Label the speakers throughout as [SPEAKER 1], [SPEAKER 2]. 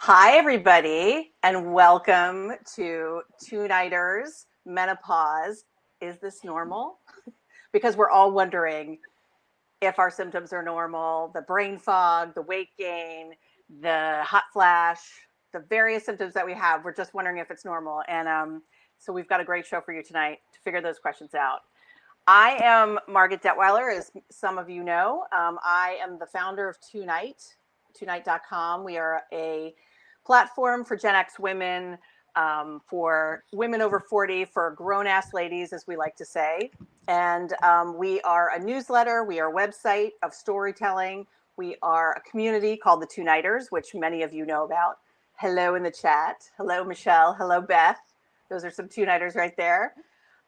[SPEAKER 1] Hi, everybody, and welcome to Two-Nighters Menopause. Is this normal? Because we're all wondering if our symptoms are normal, the brain fog, the weight gain, the hot flash, the various symptoms that we have. We're just wondering if it's normal. And so we've got a great show for you tonight to figure those questions out. I am Margaret Detweiler, as some of you know. I am the founder of TueNight, TueNight.com. We are a platform for Gen X women, for women over 40, for grown-ass ladies, as we like to say. And we are a newsletter. We are a website of storytelling. We are a community called the Two-Nighters, which many of you know about. Hello in the chat. Hello, Michelle. Hello, Beth. Those are some Two-Nighters right there.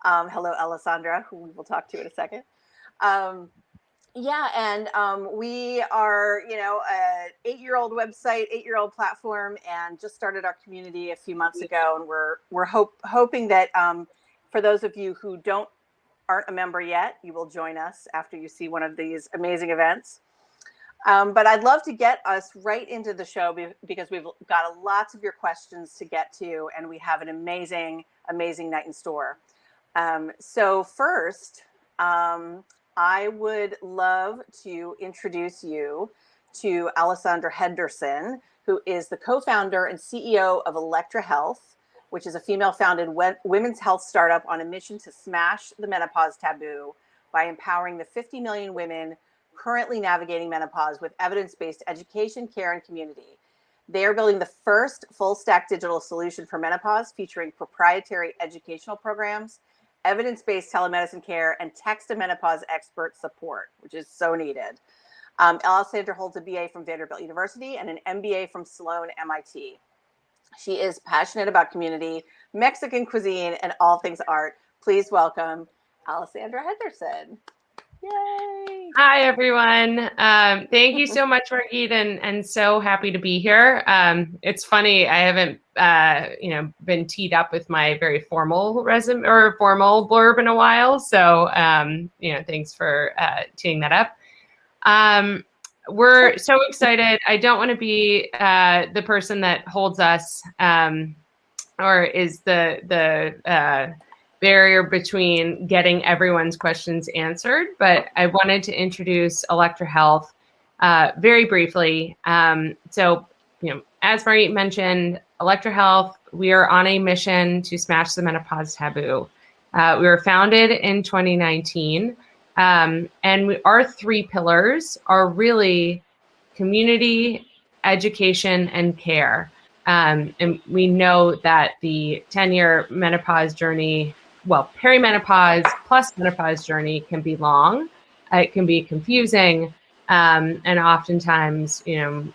[SPEAKER 1] Hello, Alessandra, who we will talk to in a second. We are, an 8-year-old website, 8-year-old platform, and just started our community a few months ago. And we're hoping that for those of you who aren't a member yet, you will join us after you see one of these amazing events. But I'd love to get us right into the show because we've got lots of your questions to get to, and we have an amazing, amazing night in store. So first, I would love to introduce you to Alessandra Henderson, who is the co-founder and CEO of Electra Health, which is a female-founded women's health startup on a mission to smash the menopause taboo by empowering the 50 million women currently navigating menopause with evidence-based education, care, and community. They are building the first full-stack digital solution for menopause, featuring proprietary educational programs, evidence-based telemedicine care, and text-to-menopause expert support, which is so needed. Alessandra holds a BA from Vanderbilt University and an MBA from Sloan MIT. She is passionate about community, Mexican cuisine, and all things art. Please welcome Alessandra Henderson. Yay!
[SPEAKER 2] Hi, everyone. Thank you so much, Margit, and so happy to be here. It's funny, I haven't, been teed up with my very formal resume or formal blurb in a while. So, thanks for teeing that up. We're so excited. I don't want to be the person that holds us or is the barrier between getting everyone's questions answered, but I wanted to introduce Electra Health very briefly. As Marie mentioned, Electra Health, we are on a mission to smash the menopause taboo. We were founded in 2019, and our 3 pillars are really community, education, and care. And we know that the 10-year menopause journey, perimenopause plus menopause journey can be long. It can be confusing. And oftentimes, women,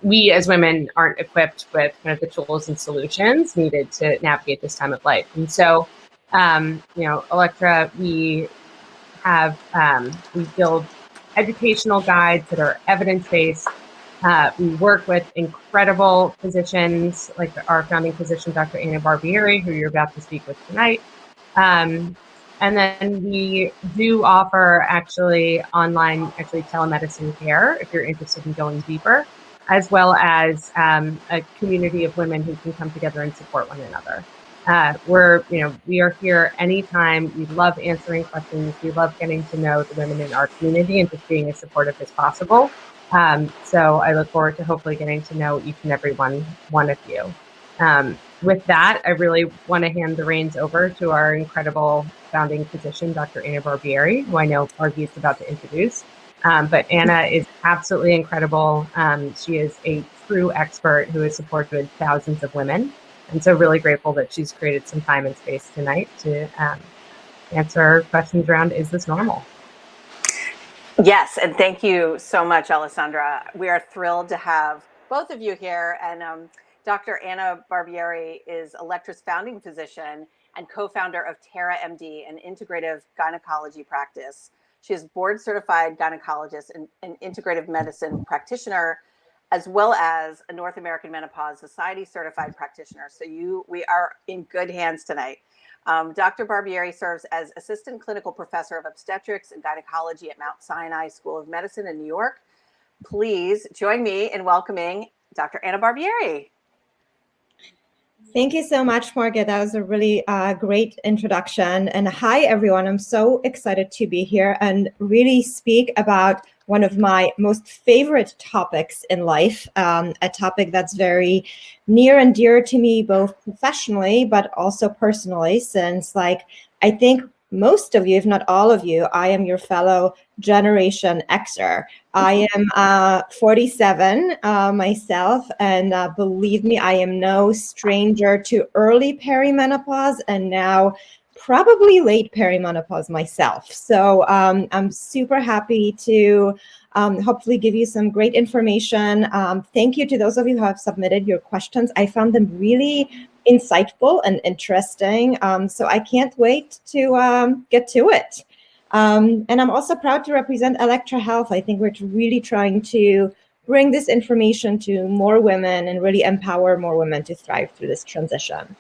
[SPEAKER 2] we as women aren't equipped with kind of the tools and solutions needed to navigate this time of life. And so, Electra, we build educational guides that are evidence-based. We work with incredible physicians, like our founding physician, Dr. Barbieri, who you're about to speak with tonight. And then we do offer online telemedicine care if you're interested in going deeper, as well as a community of women who can come together and support one another. We are here anytime. We love answering questions. We love getting to know the women in our community and just being as supportive as possible. So I look forward to hopefully getting to know each and every one of you. With that, I really want to hand the reins over to our incredible founding physician, Dr. Anna Barbieri, who I know Margit is about to introduce. But Anna is absolutely incredible. She is a true expert who has supported thousands of women. And so really grateful that she's created some time and space tonight to answer questions around, is this normal?
[SPEAKER 1] Yes, and thank you so much, Alessandra. We are thrilled to have both of you here. And Dr. Anna Barbieri is Electra's founding physician and co-founder of Terra MD, an integrative gynecology practice. She is board-certified gynecologist and an integrative medicine practitioner, as well as a North American Menopause Society certified practitioner. So we are in good hands tonight. Dr. Barbieri serves as assistant clinical professor of obstetrics and gynecology at Mount Sinai School of Medicine in New York, please join me in welcoming Dr. Anna Barbieri.
[SPEAKER 3] Thank you so much, Margaret. That was a really great introduction. And hi, everyone. I'm so excited to be here and really speak about one of my most favorite topics in life, a topic that's very near and dear to me, both professionally, but also personally, since I think most of you, if not all of you, I am your fellow Generation Xer. I am 47 myself, and believe me, I am no stranger to early perimenopause and now probably late perimenopause myself. So I'm super happy to hopefully give you some great information. Thank you to those of you who have submitted your questions. I found them really insightful and interesting. So I can't wait to get to it. And I'm also proud to represent Electra Health. I think we're really trying to bring this information to more women and really empower more women to thrive through this transition.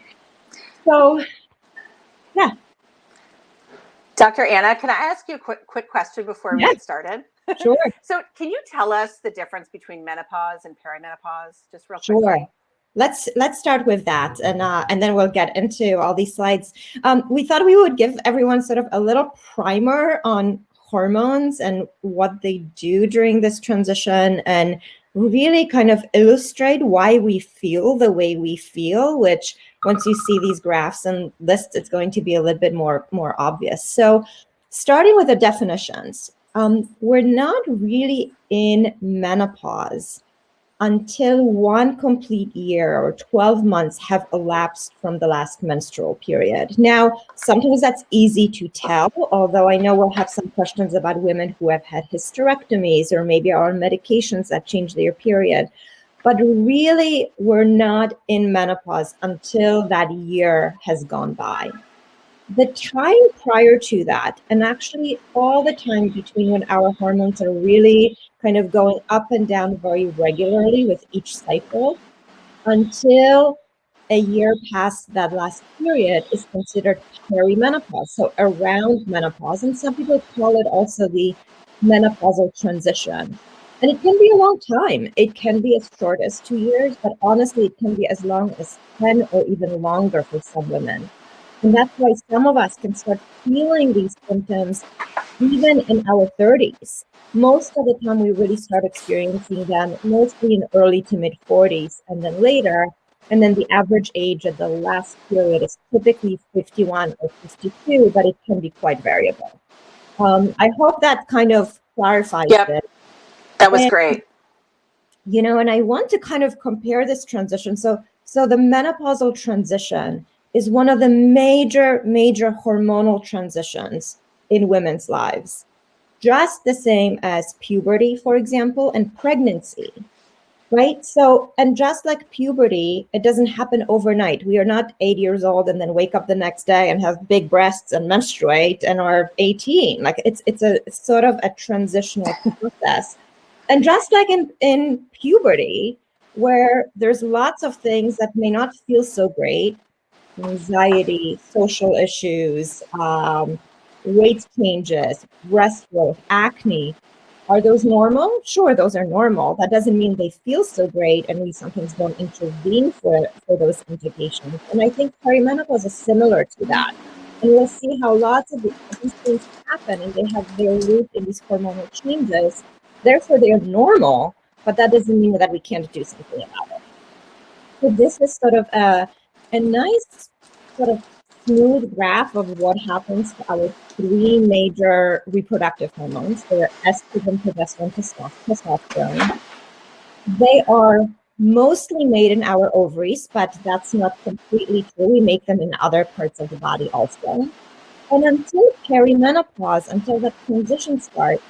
[SPEAKER 3] So, yeah.
[SPEAKER 1] Dr. Anna, can I ask you a quick question before we get started?
[SPEAKER 3] Sure.
[SPEAKER 1] So can you tell us the difference between menopause and perimenopause, just real
[SPEAKER 3] quickly?
[SPEAKER 1] Sure.
[SPEAKER 3] Let's start with that, and then we'll get into all these slides. We thought we would give everyone sort of a little primer on hormones and what they do during this transition, and really kind of illustrate why we feel the way we feel, which once you see these graphs and lists, it's going to be a little bit more obvious. So starting with the definitions, we're not really in menopause until one complete year or 12 months have elapsed from the last menstrual period. Now, sometimes that's easy to tell, although I know we'll have some questions about women who have had hysterectomies or maybe are on medications that change their period. But really, we're not in menopause until that year has gone by. The time prior to that, and actually all the time between when our hormones are really kind of going up and down very regularly with each cycle, until a year past that last period is considered perimenopause, so around menopause. And some people call it also the menopausal transition. And it can be a long time. It can be as short as 2 years, but honestly, it can be as long as 10 or even longer for some women. And that's why some of us can start feeling these symptoms even in our 30s. Most of the time, we really start experiencing them mostly in early to mid 40s and then later. And then the average age at the last period is typically 51 or 52, but it can be quite variable. I hope that kind of clarifies it.
[SPEAKER 1] That was great.
[SPEAKER 3] You know, and I want to kind of compare this transition. So the menopausal transition is one of the major hormonal transitions in women's lives, just the same as puberty, for example, and pregnancy, right? So, and just like puberty, it doesn't happen overnight. We are not 8 years old and then wake up the next day and have big breasts and menstruate and are 18. Like it's sort of a transitional process. And just like in puberty, where there's lots of things that may not feel so great, anxiety, social issues, weight changes, breast growth, acne. Are those normal? Sure, those are normal. That doesn't mean they feel so great, and we sometimes don't intervene for those implications. And I think perimenopause is similar to that. And we'll see how lots of these things happen, and they have their root in these hormonal changes. Therefore, they are normal, but that doesn't mean that we can't do something about it. So this is sort of a nice sort of smooth graph of what happens to our three major reproductive hormones. They're estrogen, progesterone, testosterone. They are mostly made in our ovaries, but that's not completely true. We make them in other parts of the body also. And until perimenopause, until that transition starts,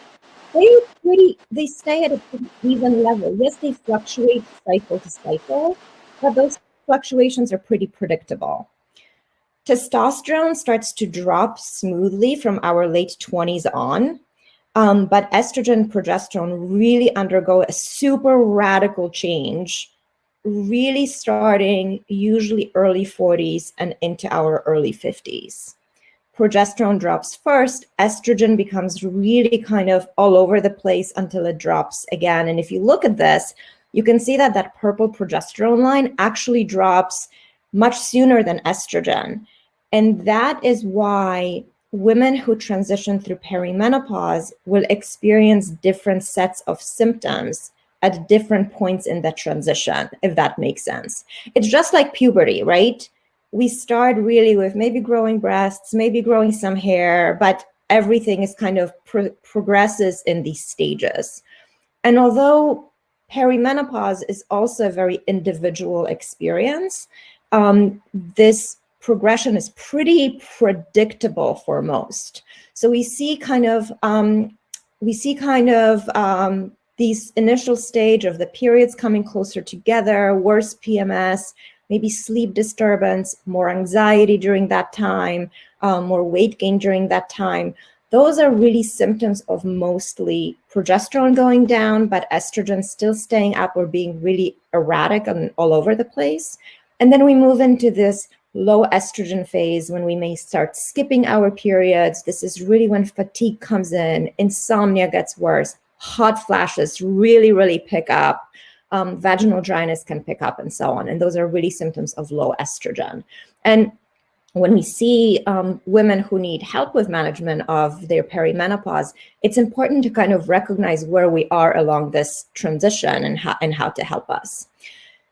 [SPEAKER 3] they stay at a pretty even level. Yes, they fluctuate cycle to cycle, but those fluctuations are pretty predictable. Testosterone starts to drop smoothly from our late 20s on, but estrogen and progesterone really undergo a super radical change, really starting usually early 40s and into our early 50s. progesterone drops first, estrogen becomes really kind of all over the place until it drops again. And if you look at this, you can see that that purple progesterone line actually drops much sooner than estrogen. And that is why women who transition through perimenopause will experience different sets of symptoms at different points in the transition, if that makes sense. It's just like puberty, right? We start really with maybe growing breasts, maybe growing some hair, but everything is kind of progresses in these stages. And although perimenopause is also a very individual experience, this progression is pretty predictable for most. So we see kind of these initial stage of the periods coming closer together, worse PMS, maybe sleep disturbance, more anxiety during that time, more weight gain during that time. Those are really symptoms of mostly progesterone going down, but estrogen still staying up or being really erratic and all over the place. And then we move into this low estrogen phase when we may start skipping our periods. This is really when fatigue comes in, insomnia gets worse, hot flashes really, really pick up, vaginal dryness can pick up, and so on. And those are really symptoms of low estrogen. And when we see women who need help with management of their perimenopause, it's important to kind of recognize where we are along this transition and how to help us.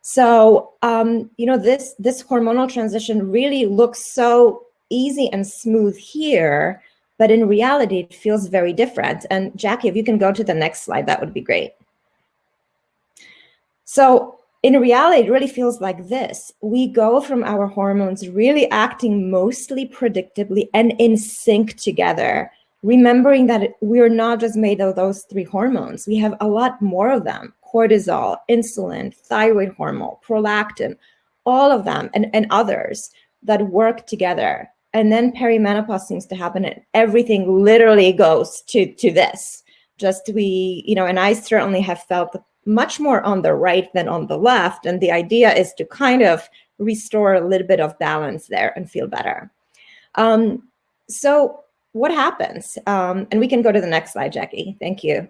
[SPEAKER 3] So, this hormonal transition really looks so easy and smooth here, but in reality, it feels very different. And Jackie, if you can go to the next slide, that would be great. So in reality, it really feels like this. We go from our hormones really acting mostly predictably and in sync together, remembering that we're not just made of those three hormones. We have a lot more of them: cortisol, insulin, thyroid hormone, prolactin, all of them, and others that work together. And then perimenopause seems to happen and everything literally goes to this. And I certainly have felt much more on the right than on the left. And the idea is to kind of restore a little bit of balance there and feel better. So what happens? And we can go to the next slide, Jackie. Thank you.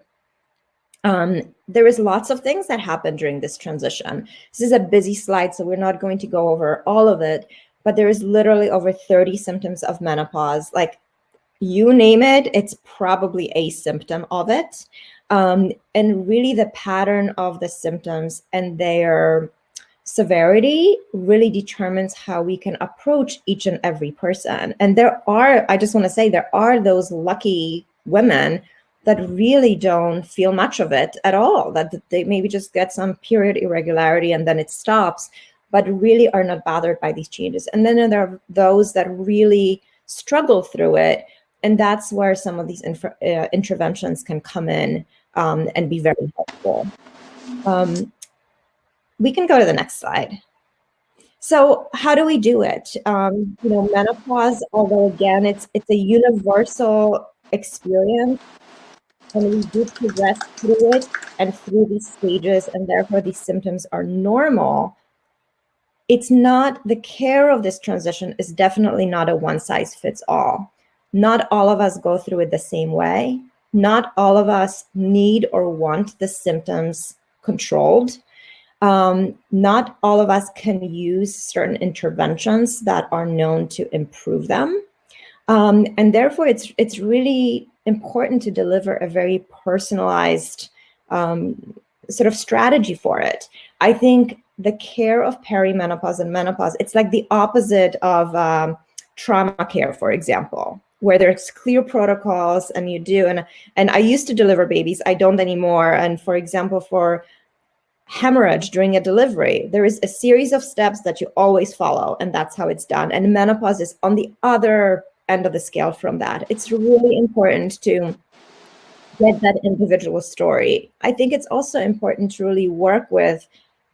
[SPEAKER 3] There is lots of things that happen during this transition. This is a busy slide, so we're not going to go over all of it, but there is literally over 30 symptoms of menopause. Like, you name it, it's probably a symptom of it. And really the pattern of the symptoms and their severity really determines how we can approach each and every person. And I just want to say, there are those lucky women that really don't feel much of it at all, that they maybe just get some period irregularity and then it stops, but really are not bothered by these changes. And then there are those that really struggle through it. And that's where some of these interventions can come in and be very helpful. We can go to the next slide. So how do we do it? Menopause, although again, it's a universal experience, and we do progress through it and through these stages, and therefore these symptoms are normal. It's not, the care of this transition is definitely not a one size fits all. Not all of us go through it the same way. Not all of us need or want the symptoms controlled. Not all of us can use certain interventions that are known to improve them. And therefore, it's really important to deliver a very personalized sort of strategy for it. I think the care of perimenopause and menopause, it's like the opposite of trauma care, for example, where there's clear protocols and you do. And I used to deliver babies. I don't anymore. And for example, for hemorrhage during a delivery, there is a series of steps that you always follow, and that's how it's done. And menopause is on the other end of the scale from that. It's really important to get that individual story. I think it's also important to really work with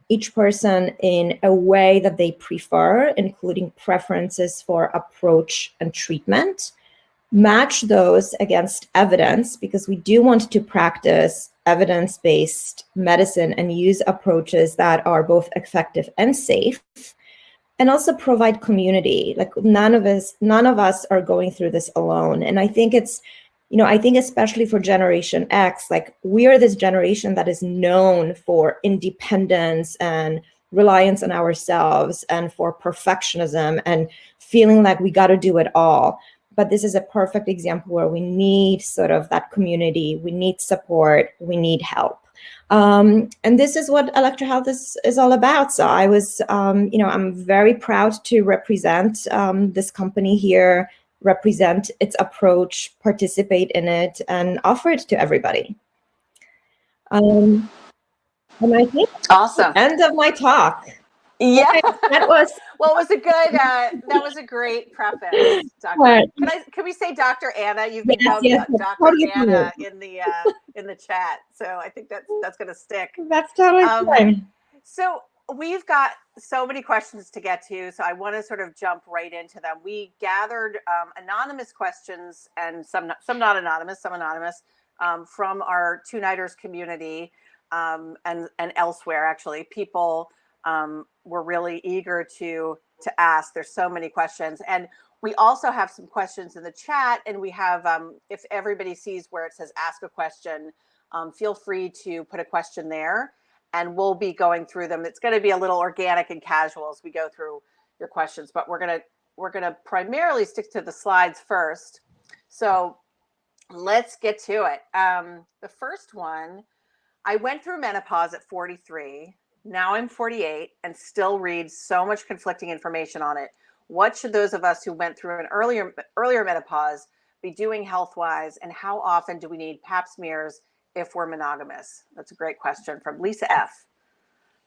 [SPEAKER 3] each person in a way that they prefer, including preferences for approach and treatment. Match those against evidence, because we do want to practice evidence-based medicine and use approaches that are both effective and safe. and also provide community. Like none of us are going through this alone. And I think it's, I think especially for Generation X, like we are this generation that is known for independence and reliance on ourselves and for perfectionism and feeling like we got to do it all. But this is a perfect example where we need sort of that community, we need support, we need help. And this is what Electra Health is all about. So I was, I'm very proud to represent this company here, represent its approach, participate in it, and offer it to everybody. And I think
[SPEAKER 1] Awesome.
[SPEAKER 3] End of my talk.
[SPEAKER 1] Yeah,
[SPEAKER 3] that was
[SPEAKER 1] well. It was a good. That was a great preface, Doctor. Can we say Dr. Anna? You've become Dr. Anna in the chat, so I think that's going to stick.
[SPEAKER 3] That's totally fine.
[SPEAKER 1] So we've got so many questions to get to, so I want to sort of jump right into them. We gathered anonymous questions and some not anonymous, some anonymous from our TueNighters community and elsewhere. Actually, people were really eager to ask. There's so many questions, and we also have some questions in the chat. And we have, if everybody sees where it says "Ask a Question," feel free to put a question there, and we'll be going through them. It's going to be a little organic and casual as we go through your questions, but we're gonna primarily stick to the slides first. So let's get to it. The first one, I went through menopause at 43. Now I'm 48 and still read so much conflicting information on it. What should those of us who went through an earlier menopause be doing health-wise, and how often do we need pap smears if we're monogamous? That's a great question from Lisa F.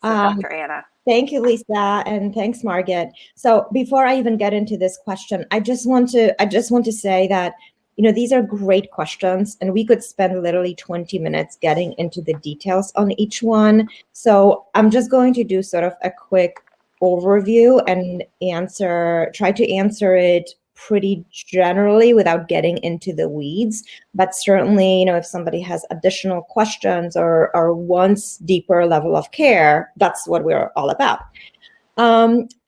[SPEAKER 1] So Dr. Anna.
[SPEAKER 3] Thank you, Lisa, and thanks, Margaret. So before I even get into this question, I just want to say that these are great questions, and we could spend literally 20 minutes getting into the details on each one. So I'm just going to do sort of a quick overview and try to answer it pretty generally without getting into the weeds. But certainly, if somebody has additional questions or wants deeper level of care, that's what we're all about.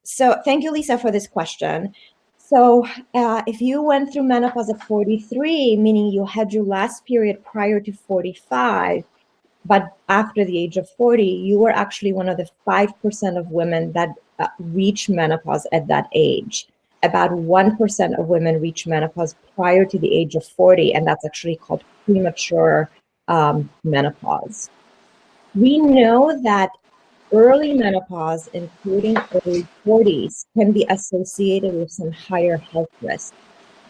[SPEAKER 3] So thank you, Lisa, for this question. So if you went through menopause at 43, meaning you had your last period prior to 45, but after the age of 40, you were actually one of the 5% of women that reach menopause at that age. About 1% of women reach menopause prior to the age of 40, and that's actually called premature menopause. We know that early menopause, including early 40s, can be associated with some higher health risks,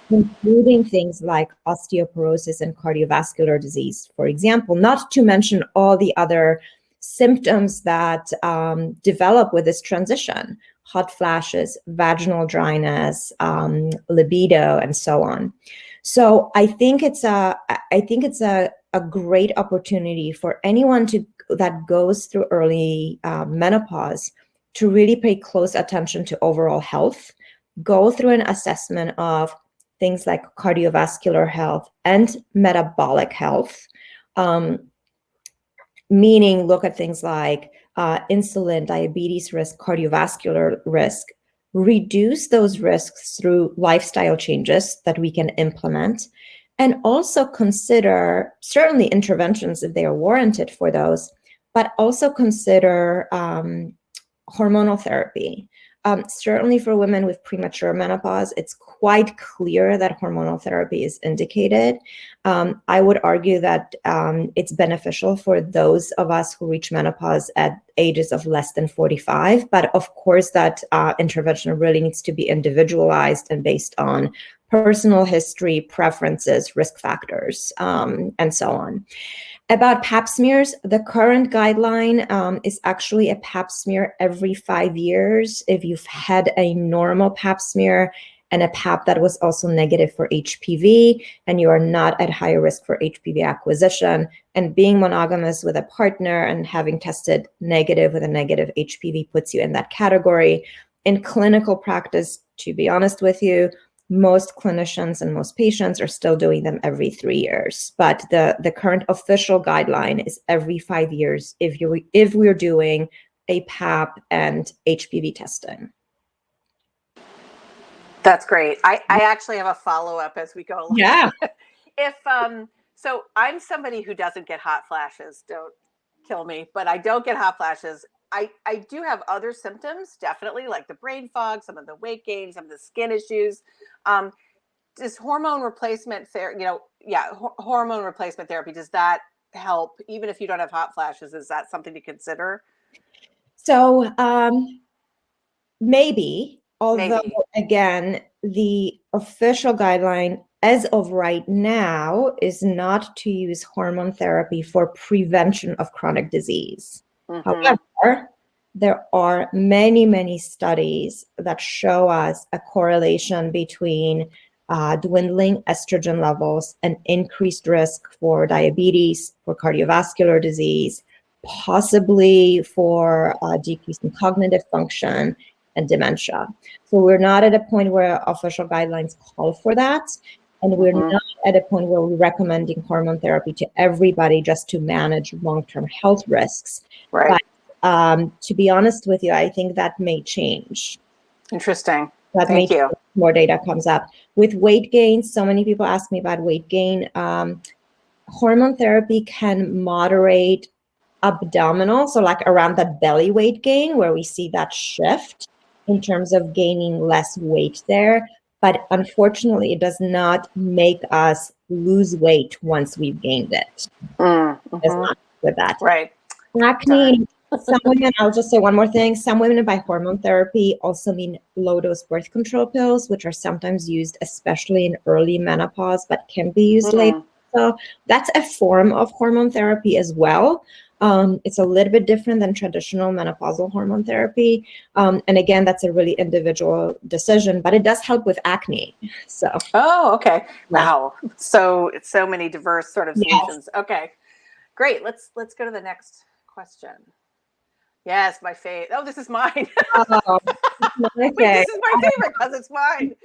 [SPEAKER 3] including things like osteoporosis and cardiovascular disease, for example, not to mention all the other symptoms that develop with this transition: hot flashes, vaginal dryness, libido, and so on. So I think it's a great opportunity for anyone that goes through early menopause to really pay close attention to overall health, go through an assessment of things like cardiovascular health and metabolic health, meaning look at things like insulin, diabetes risk, cardiovascular risk, reduce those risks through lifestyle changes that we can implement, and also consider certainly interventions if they are warranted for those, but also consider hormonal therapy. Certainly for women with premature menopause, it's quite clear that hormonal therapy is indicated. I would argue that it's beneficial for those of us who reach menopause at ages of less than 45. But of course, that intervention really needs to be individualized and based on personal history, preferences, risk factors, and so on. About pap smears, the current guideline is actually a pap smear every 5 years if you've had a normal pap smear and a pap that was also negative for HPV, and you are not at higher risk for HPV acquisition. And being monogamous with a partner and having tested negative with a negative HPV puts you in that category. In clinical practice, to be honest with you, most clinicians and most patients are still doing them every 3 years. But the current official guideline is every 5 years if we're doing a pap and HPV testing.
[SPEAKER 1] That's great. I actually have a follow-up as we go along.
[SPEAKER 2] Yeah.
[SPEAKER 1] If so I'm somebody who doesn't get hot flashes. Don't kill me, but I don't get hot flashes. I do have other symptoms, definitely, like the brain fog, some of the weight gain, some of the skin issues. Does hormone replacement therapy, hormone replacement therapy, does that help even if you don't have hot flashes? Is that something to consider?
[SPEAKER 3] So maybe, although
[SPEAKER 1] Maybe.
[SPEAKER 3] again, the official guideline as of right now is not to use hormone therapy for prevention of chronic disease. However, there are many, many studies that show us a correlation between dwindling estrogen levels and increased risk for diabetes, for cardiovascular disease, possibly for decreasing cognitive function and dementia. So we're not at a point where official guidelines call for that. And we're not at a point where we're recommending hormone therapy to everybody just to manage long-term health risks.
[SPEAKER 1] Right.
[SPEAKER 3] But to be honest with you, I think that may change.
[SPEAKER 1] Interesting.
[SPEAKER 3] That
[SPEAKER 1] Thank you.
[SPEAKER 3] More data comes up. With weight gain, so many people ask me about weight gain. Hormone therapy can moderate abdominal, so like around that belly weight gain where we see that shift in terms of gaining less weight there. But unfortunately, it does not make us lose weight once we've gained it. It's not with that.
[SPEAKER 1] Right.
[SPEAKER 3] Acne, some women, I'll just say one more thing. Some women by hormone therapy also mean low-dose birth control pills, which are sometimes used, especially in early menopause, but can be used later. So that's a form of hormone therapy as well. It's a little bit different than traditional menopausal hormone therapy. And again, that's a really individual decision, but it does help with acne. So.
[SPEAKER 1] Oh, okay. Wow. So it's so many diverse sort of solutions.
[SPEAKER 3] Yes.
[SPEAKER 1] Okay, great. Let's go to the next question. Yes, my favorite. Oh, this is mine.
[SPEAKER 3] Oh,
[SPEAKER 1] Wait, this is my favorite because it's mine.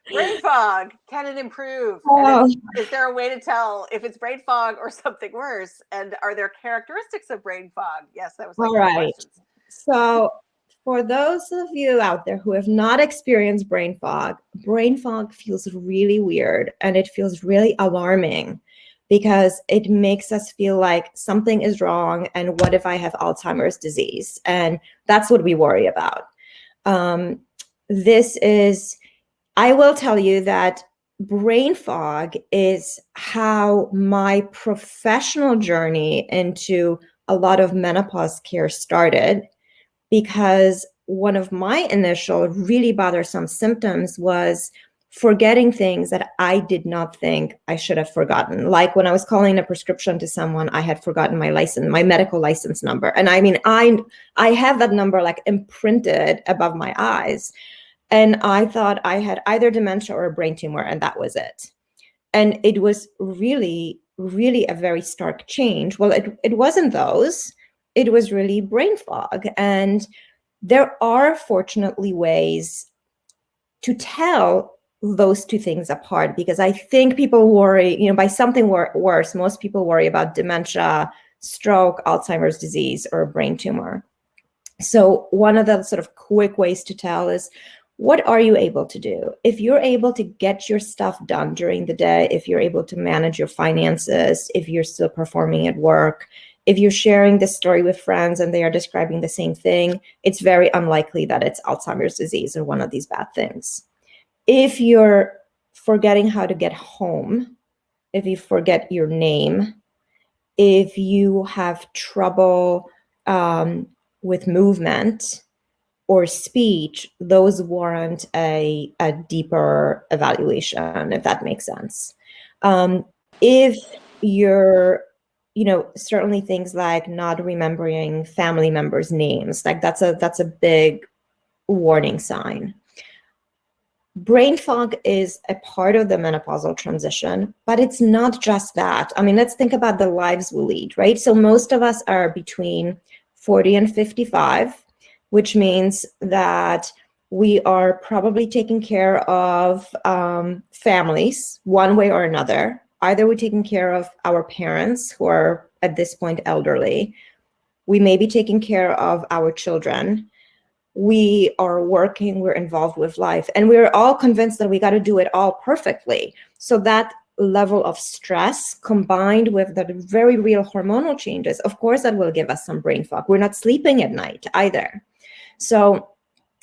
[SPEAKER 1] Brain fog, can it improve? And is there a way to tell if it's brain fog or something worse? And are there characteristics of brain fog? Yes, that was like
[SPEAKER 3] all right.
[SPEAKER 1] Questions.
[SPEAKER 3] So for those of you out there who have not experienced brain fog feels really weird and it feels really alarming because it makes us feel like something is wrong and what if I have Alzheimer's disease? And that's what we worry about. I will tell you that brain fog is how my professional journey into a lot of menopause care started, because one of my initial really bothersome symptoms was forgetting things that I did not think I should have forgotten. Like when I was calling a prescription to someone, I had forgotten my medical license number. And I mean, I have that number like imprinted above my eyes. And I thought I had either dementia or a brain tumor, and that was it. And it was really, really a very stark change. Well, it wasn't those. It was really brain fog. And there are fortunately ways to tell those two things apart, because I think people worry, by something worse. Most people worry about dementia, stroke, Alzheimer's disease, or a brain tumor. So one of the sort of quick ways to tell is, what are you able to do? If you're able to get your stuff done during the day, if you're able to manage your finances, if you're still performing at work, if you're sharing this story with friends and they are describing the same thing, it's very unlikely that it's Alzheimer's disease or one of these bad things. If you're forgetting how to get home, if you forget your name, if you have trouble with movement or speech, those warrant a deeper evaluation, if that makes sense. If you're, certainly things like not remembering family members' names, like that's a big warning sign. Brain fog is a part of the menopausal transition, but it's not just that. I mean, let's think about the lives we lead, right? So most of us are between 40 and 55, which means that we are probably taking care of families one way or another. Either we're taking care of our parents who are at this point elderly. We may be taking care of our children. we are working, we're involved with life, and we're all convinced that we got to do it all perfectly. So that level of stress combined with the very real hormonal changes, of course, that will give us some brain fog. We're not sleeping at night either. So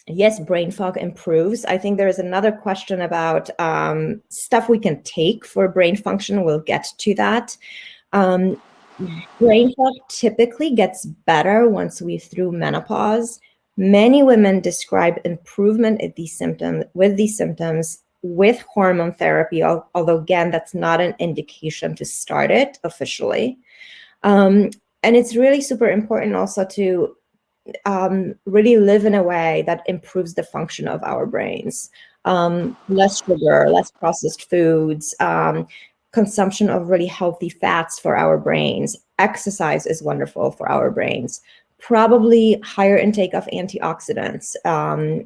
[SPEAKER 3] yes, brain fog improves. I think there is another question about stuff we can take for brain function. We'll get to that. Brain fog typically gets better once we're through menopause. Many women describe improvement with these symptoms with hormone therapy, although again, that's not an indication to start it officially. And it's really super important also to really live in a way that improves the function of our brains. Less sugar, less processed foods, consumption of really healthy fats for our brains. Exercise is wonderful for our brains. Probably higher intake of antioxidants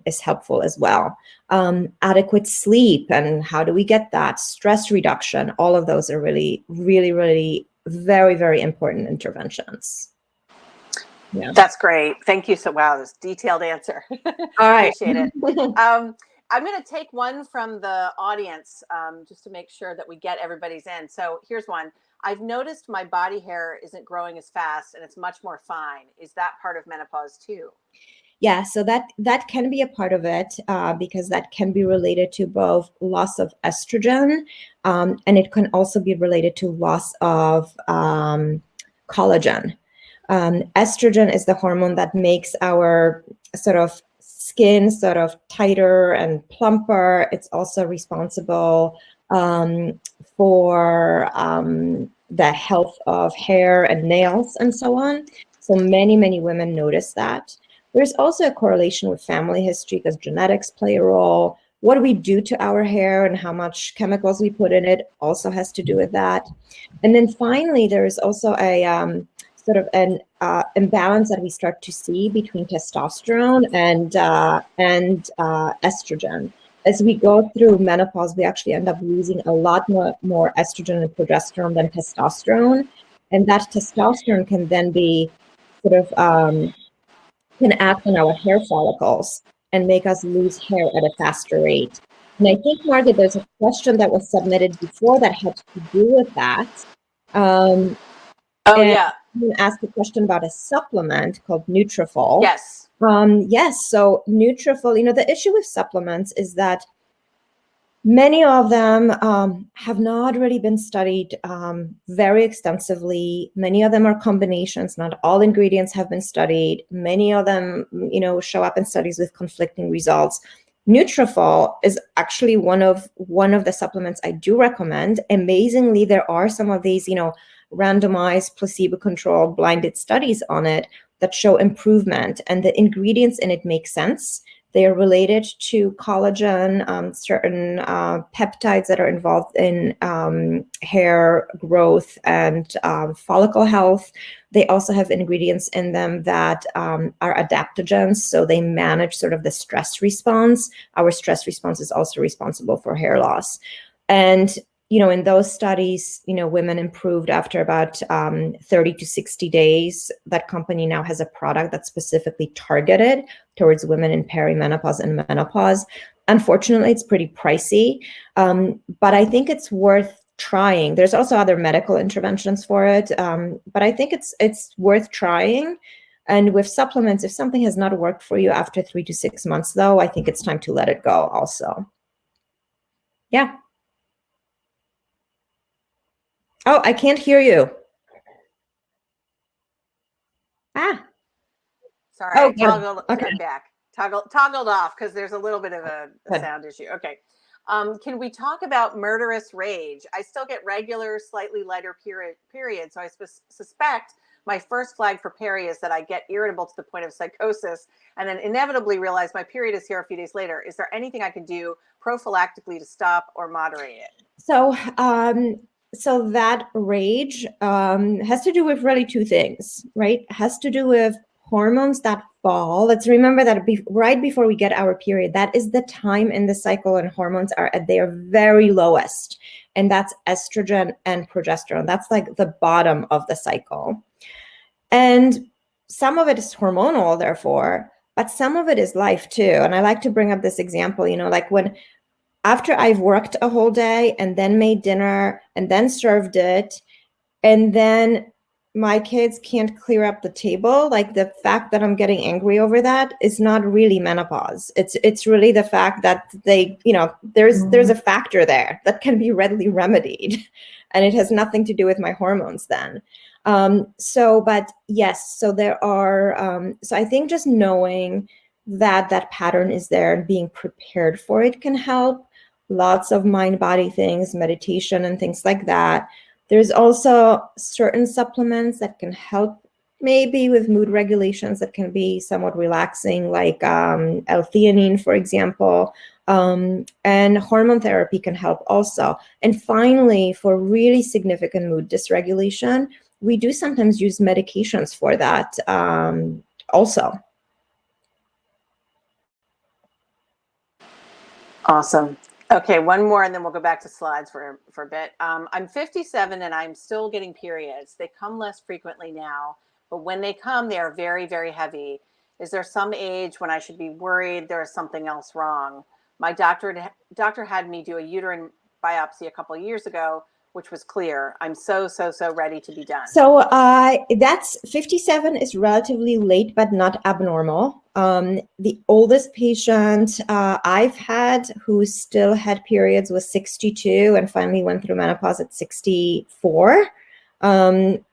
[SPEAKER 3] is helpful as well. Adequate sleep, and how do we get that? Stress reduction, all of those are really, really, really very, very important interventions.
[SPEAKER 1] Yeah. That's great. Thank you. So, wow, this detailed answer.
[SPEAKER 3] All right.
[SPEAKER 1] Appreciate it. I'm going to take one from the audience just to make sure that we get everybody's in. So here's one. I've noticed my body hair isn't growing as fast and it's much more fine. Is that part of menopause too?
[SPEAKER 3] Yeah, so that can be a part of it because that can be related to both loss of estrogen and it can also be related to loss of collagen. Estrogen is the hormone that makes our sort of skin sort of tighter and plumper. It's also responsible for the health of hair and nails and so on. So many women notice that. There's also a correlation with family history because genetics play a role. What we do to our hair and how much chemicals we put in it also has to do with that. And then finally, there is also a sort of an imbalance that we start to see between testosterone and estrogen. As we go through menopause, we actually end up losing a lot more estrogen and progesterone than testosterone. And that testosterone can then be sort of can act on our hair follicles and make us lose hair at a faster rate. And I think, Margaret, there's a question that was submitted before that had to do with that.
[SPEAKER 1] Yeah.
[SPEAKER 3] You asked a question about a supplement called Nutrafol.
[SPEAKER 1] Yes.
[SPEAKER 3] Yes. So Nutrafol, the issue with supplements is that many of them have not really been studied very extensively. Many of them are combinations. Not all ingredients have been studied. Many of them, show up in studies with conflicting results. Nutrafol is actually one of the supplements I do recommend. Amazingly, there are some of these, randomized, placebo-controlled, blinded studies on it that show improvement, and the ingredients in it make sense. They are related to collagen, certain peptides that are involved in hair growth and follicle health. They also have ingredients in them that are adaptogens, so they manage sort of the stress response. Our stress response is also responsible for hair loss. And in those studies, women improved after about 30 to 60 days. That company now has a product that's specifically targeted towards women in perimenopause and menopause. Unfortunately, it's pretty pricey, but I think it's worth trying. There's also other medical interventions for it, but I think it's worth trying. And with supplements, if something has not worked for you after 3 to 6 months, though, I think it's time to let it go also. Yeah. Oh, I can't hear you.
[SPEAKER 1] Sorry, I toggled. Okay. I'm back. Toggled off because there's a little bit of a sound issue. Okay. Can we talk about murderous rage? I still get regular, slightly lighter periods, so I suspect my first flag for peri is that I get irritable to the point of psychosis, and then inevitably realize my period is here a few days later. Is there anything I can do prophylactically to stop or moderate it?
[SPEAKER 3] So that rage has to do with really two things, right? It has to do with hormones that fall. Let's remember that right before we get our period, that is the time in the cycle and hormones are at their very lowest. And that's estrogen and progesterone. That's like the bottom of the cycle. And some of it is hormonal, therefore, but some of it is life too. And I like to bring up this example, like after I've worked a whole day and then made dinner and then served it, and then my kids can't clear up the table, like the fact that I'm getting angry over that is not really menopause. It's really the fact that there's a factor there that can be readily remedied, and it has nothing to do with my hormones then. But yes, so there are, so I think just knowing that pattern is there and being prepared for it can help. Lots of mind-body things, meditation and things like that. There's also certain supplements that can help maybe with mood regulations that can be somewhat relaxing, like L-theanine, for example, and hormone therapy can help also. And finally, for really significant mood dysregulation, we do sometimes use medications for that also.
[SPEAKER 1] Awesome. Okay, one more and then we'll go back to slides for a bit. I'm 57 and I'm still getting periods. They come less frequently now, but when they come, they are very, very heavy. Is there some age when I should be worried there is something else wrong? My doctor had me do a uterine biopsy a couple of years ago, which was clear. I'm so ready to be done.
[SPEAKER 3] So that's 57 is relatively late, but not abnormal. The oldest patient I've had who still had periods was 62 and finally went through menopause at 64,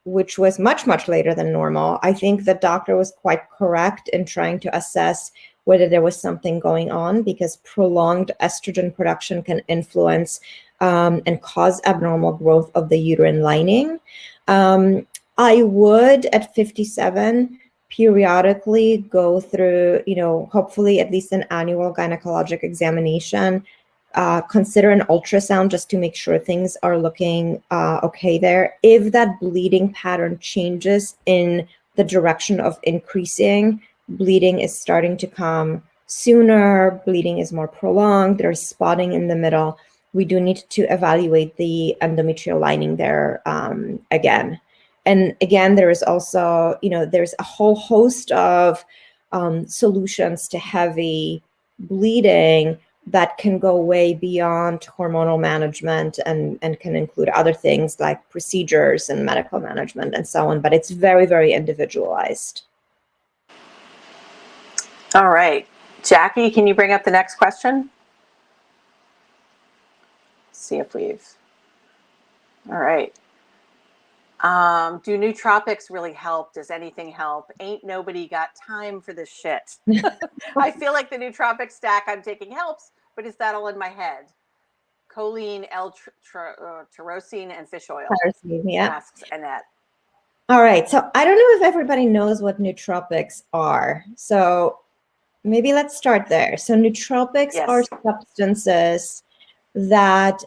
[SPEAKER 3] which was much, much later than normal. I think the doctor was quite correct in trying to assess whether there was something going on, because prolonged estrogen production can influence and cause abnormal growth of the uterine lining. I would, at 57, periodically go through, hopefully at least an annual gynecologic examination, consider an ultrasound just to make sure things are looking okay there. If that bleeding pattern changes in the direction of increasing, bleeding is starting to come sooner, bleeding is more prolonged, there's spotting in the middle, we do need to evaluate the endometrial lining there again. And again, there is also, there's a whole host of solutions to heavy bleeding that can go way beyond hormonal management and can include other things like procedures and medical management and so on, but it's very, very individualized.
[SPEAKER 1] All right. Jackie, can you bring up the next question? See if all right. Do nootropics really help? Does anything help? Ain't nobody got time for this shit. I feel like the nootropic stack I'm taking helps, but is that all in my head? Choline, L-tyrosine, and fish oil.
[SPEAKER 3] Yeah.
[SPEAKER 1] Asks Annette.
[SPEAKER 3] All right. So I don't know if everybody knows what nootropics are. So maybe let's start there. So nootropics are substances that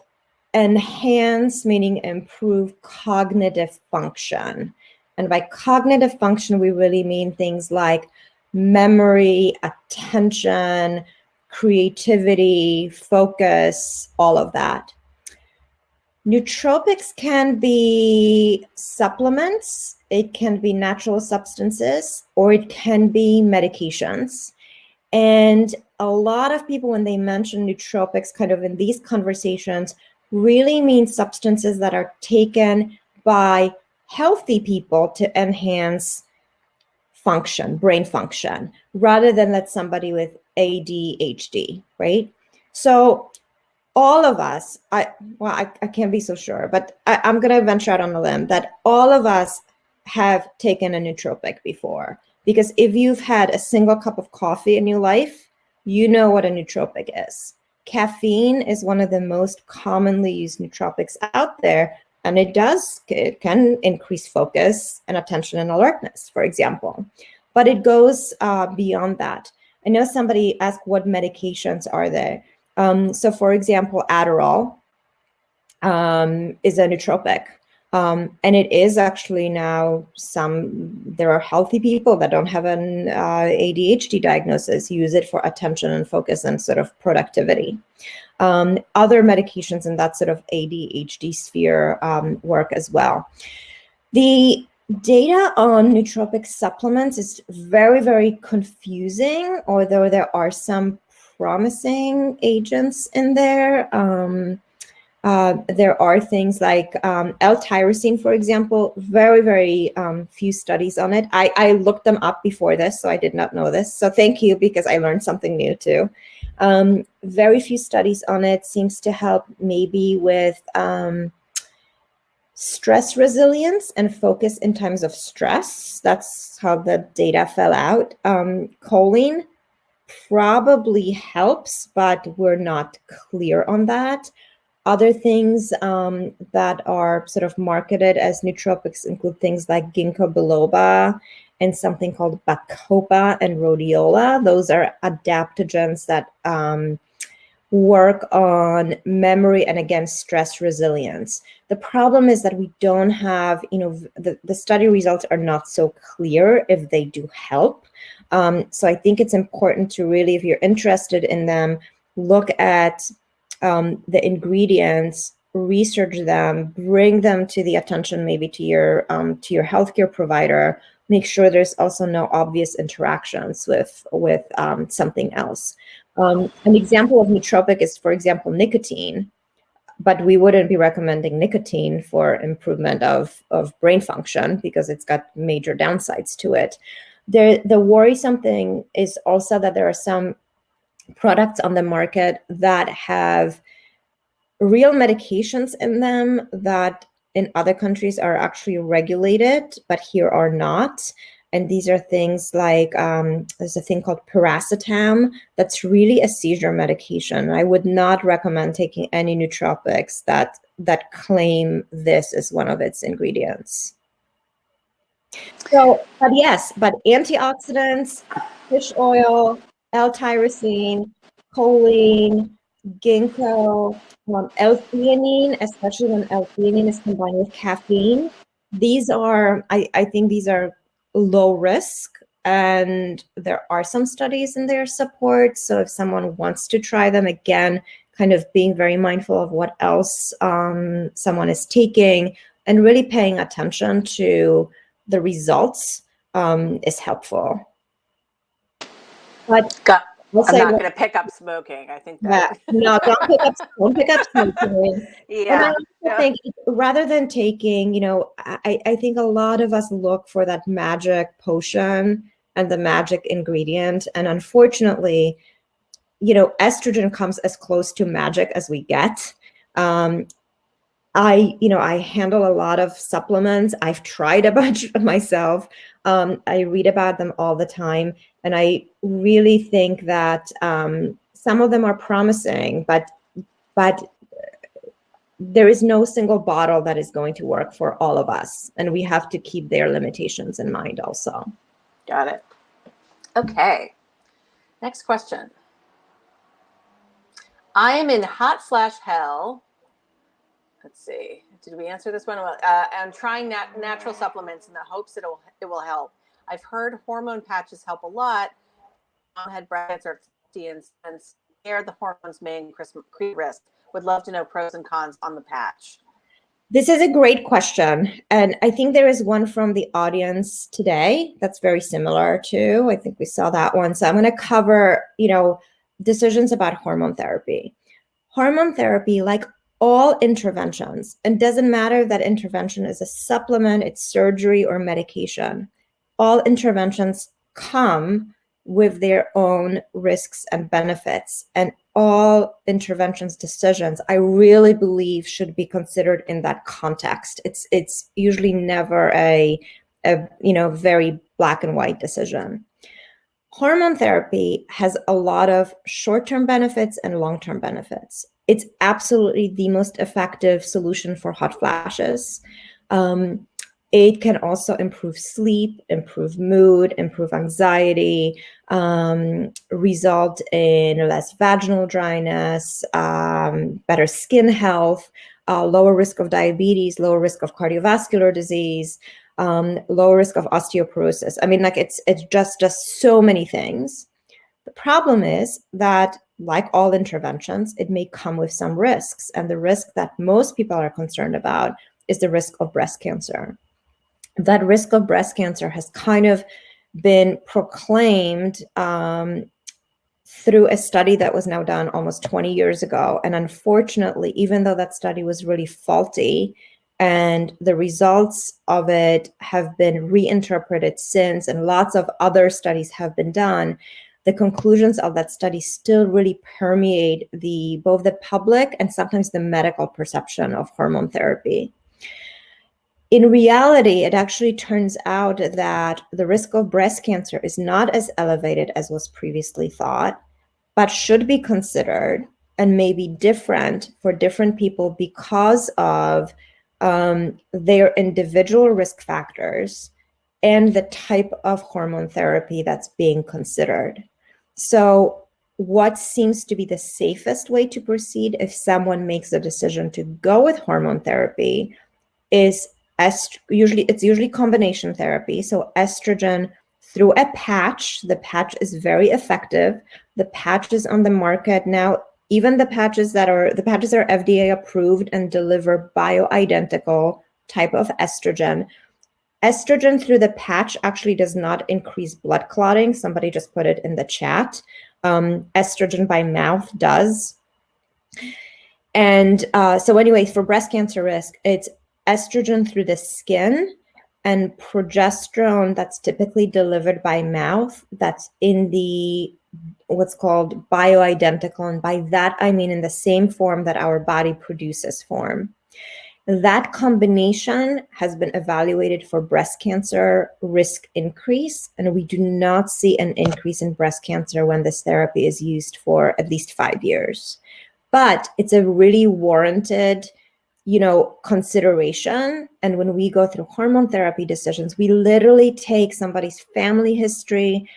[SPEAKER 3] enhance, meaning improve cognitive function. And by cognitive function, we really mean things like memory, attention, creativity, focus, all of that. Nootropics can be supplements, it can be natural substances, or it can be medications. And a lot of people, when they mention nootropics kind of in these conversations, really mean substances that are taken by healthy people to enhance function, brain function, rather than let somebody with ADHD, right? So all of us, I can't be so sure, but I'm going to venture out on a limb that all of us have taken a nootropic before. Because if you've had a single cup of coffee in your life, you know what a nootropic is. Caffeine is one of the most commonly used nootropics out there, and it can increase focus and attention and alertness, for example. But it goes beyond that. I know somebody asked what medications are there. So, for example, Adderall is a nootropic. And it is actually now there are healthy people that don't have an ADHD diagnosis use it for attention and focus and sort of productivity. Other medications in that sort of ADHD sphere work as well. The Data on nootropic supplements is very, very confusing, although there are some promising agents in there. There are things like L-tyrosine, for example, very, very few studies on it. I looked them up before this, so I did not know this. So thank you, because I learned something new too. Very few studies on it. Seems to help maybe with stress resilience and focus in times of stress. That's how the data fell out. Choline probably helps, but we're not clear on that. Other things that are sort of marketed as nootropics include things like ginkgo biloba and something called bacopa and rhodiola. Those are adaptogens that work on memory and, again, stress resilience. The problem is that we don't have, the study results are not so clear if they do help. So I think it's important to really, if you're interested in them, look at the ingredients, research them, bring them to the attention, maybe to your healthcare provider. Make sure there's also no obvious interactions with something else. An example of nootropic is, for example, nicotine, but we wouldn't be recommending nicotine for improvement of brain function because it's got major downsides to it. The worrisome thing is also that there are some products on the market that have real medications in them that in other countries are actually regulated, but here are not. And these are things like, there's a thing called piracetam that's really a seizure medication. I would not recommend taking any nootropics that claim this as one of its ingredients. So, but yes, but antioxidants, fish oil, L-tyrosine, choline, ginkgo, L-theanine, especially when L-theanine is combined with caffeine. These are, I think these are low risk, and there are some studies in their support. So if someone wants to try them, again, kind of being very mindful of what else someone is taking and really paying attention to the results is helpful. But
[SPEAKER 1] I'm not going to pick up smoking. I think that
[SPEAKER 3] no, don't pick up smoking.
[SPEAKER 1] Yeah.
[SPEAKER 3] And I think rather than taking, I think a lot of us look for that magic potion and the magic ingredient, and unfortunately, estrogen comes as close to magic as we get. I handle a lot of supplements. I've tried a bunch myself. I read about them all the time. And I really think that some of them are promising, but there is no single bottle that is going to work for all of us. And we have to keep their limitations in mind also.
[SPEAKER 1] Got it. Okay. Next question. I am in hot/hell. Let's see. Did we answer this one? I'm trying natural supplements in the hopes it will help. I've heard hormone patches help a lot. Mom had breast cancer and scared the hormones may increase risk. Would love to know pros and cons on the patch.
[SPEAKER 3] This is a great question. And I think there is one from the audience today that's very similar to, I think we saw that one. So I'm going to cover, decisions about hormone therapy. Hormone therapy, like all interventions, and doesn't matter if that intervention is a supplement, it's surgery or medication, all interventions come with their own risks and benefits, and all interventions decisions, I really believe, should be considered in that context. It's usually never a very black and white decision. Hormone therapy has a lot of short-term benefits and long-term benefits. It's absolutely the most effective solution for hot flashes. It can also improve sleep, improve mood, improve anxiety, result in less vaginal dryness, better skin health, lower risk of diabetes, lower risk of cardiovascular disease, lower risk of osteoporosis. I mean, it's just so many things. The problem is that, like all interventions, it may come with some risks. And the risk that most people are concerned about is the risk of breast cancer. that risk of breast cancer has kind of been proclaimed through a study that was now done almost 20 years ago. And unfortunately, even though that study was really faulty and the results of it have been reinterpreted since, and lots of other studies have been done, the conclusions of that study still really permeate both the public and sometimes the medical perception of hormone therapy. In reality, it actually turns out that the risk of breast cancer is not as elevated as was previously thought, but should be considered and may be different for different people because of their individual risk factors and the type of hormone therapy that's being considered. So what seems to be the safest way to proceed if someone makes a decision to go with hormone therapy is it's usually combination therapy. So estrogen through a patch. The patch is very effective. The patch is on the market now. Even the patches are FDA approved and deliver bioidentical type of estrogen. Estrogen through the patch actually does not increase blood clotting. Somebody just put it in the chat. Estrogen by mouth does. And so anyway, for breast cancer risk, it's estrogen through the skin and progesterone that's typically delivered by mouth. That's in the what's called bioidentical. And by that, I mean in the same form that our body produces form. That combination has been evaluated for breast cancer risk increase, and we do not see an increase in breast cancer when this therapy is used for at least 5 years. But it's a really warranted, consideration. And when we go through hormone therapy decisions, we literally take somebody's family history,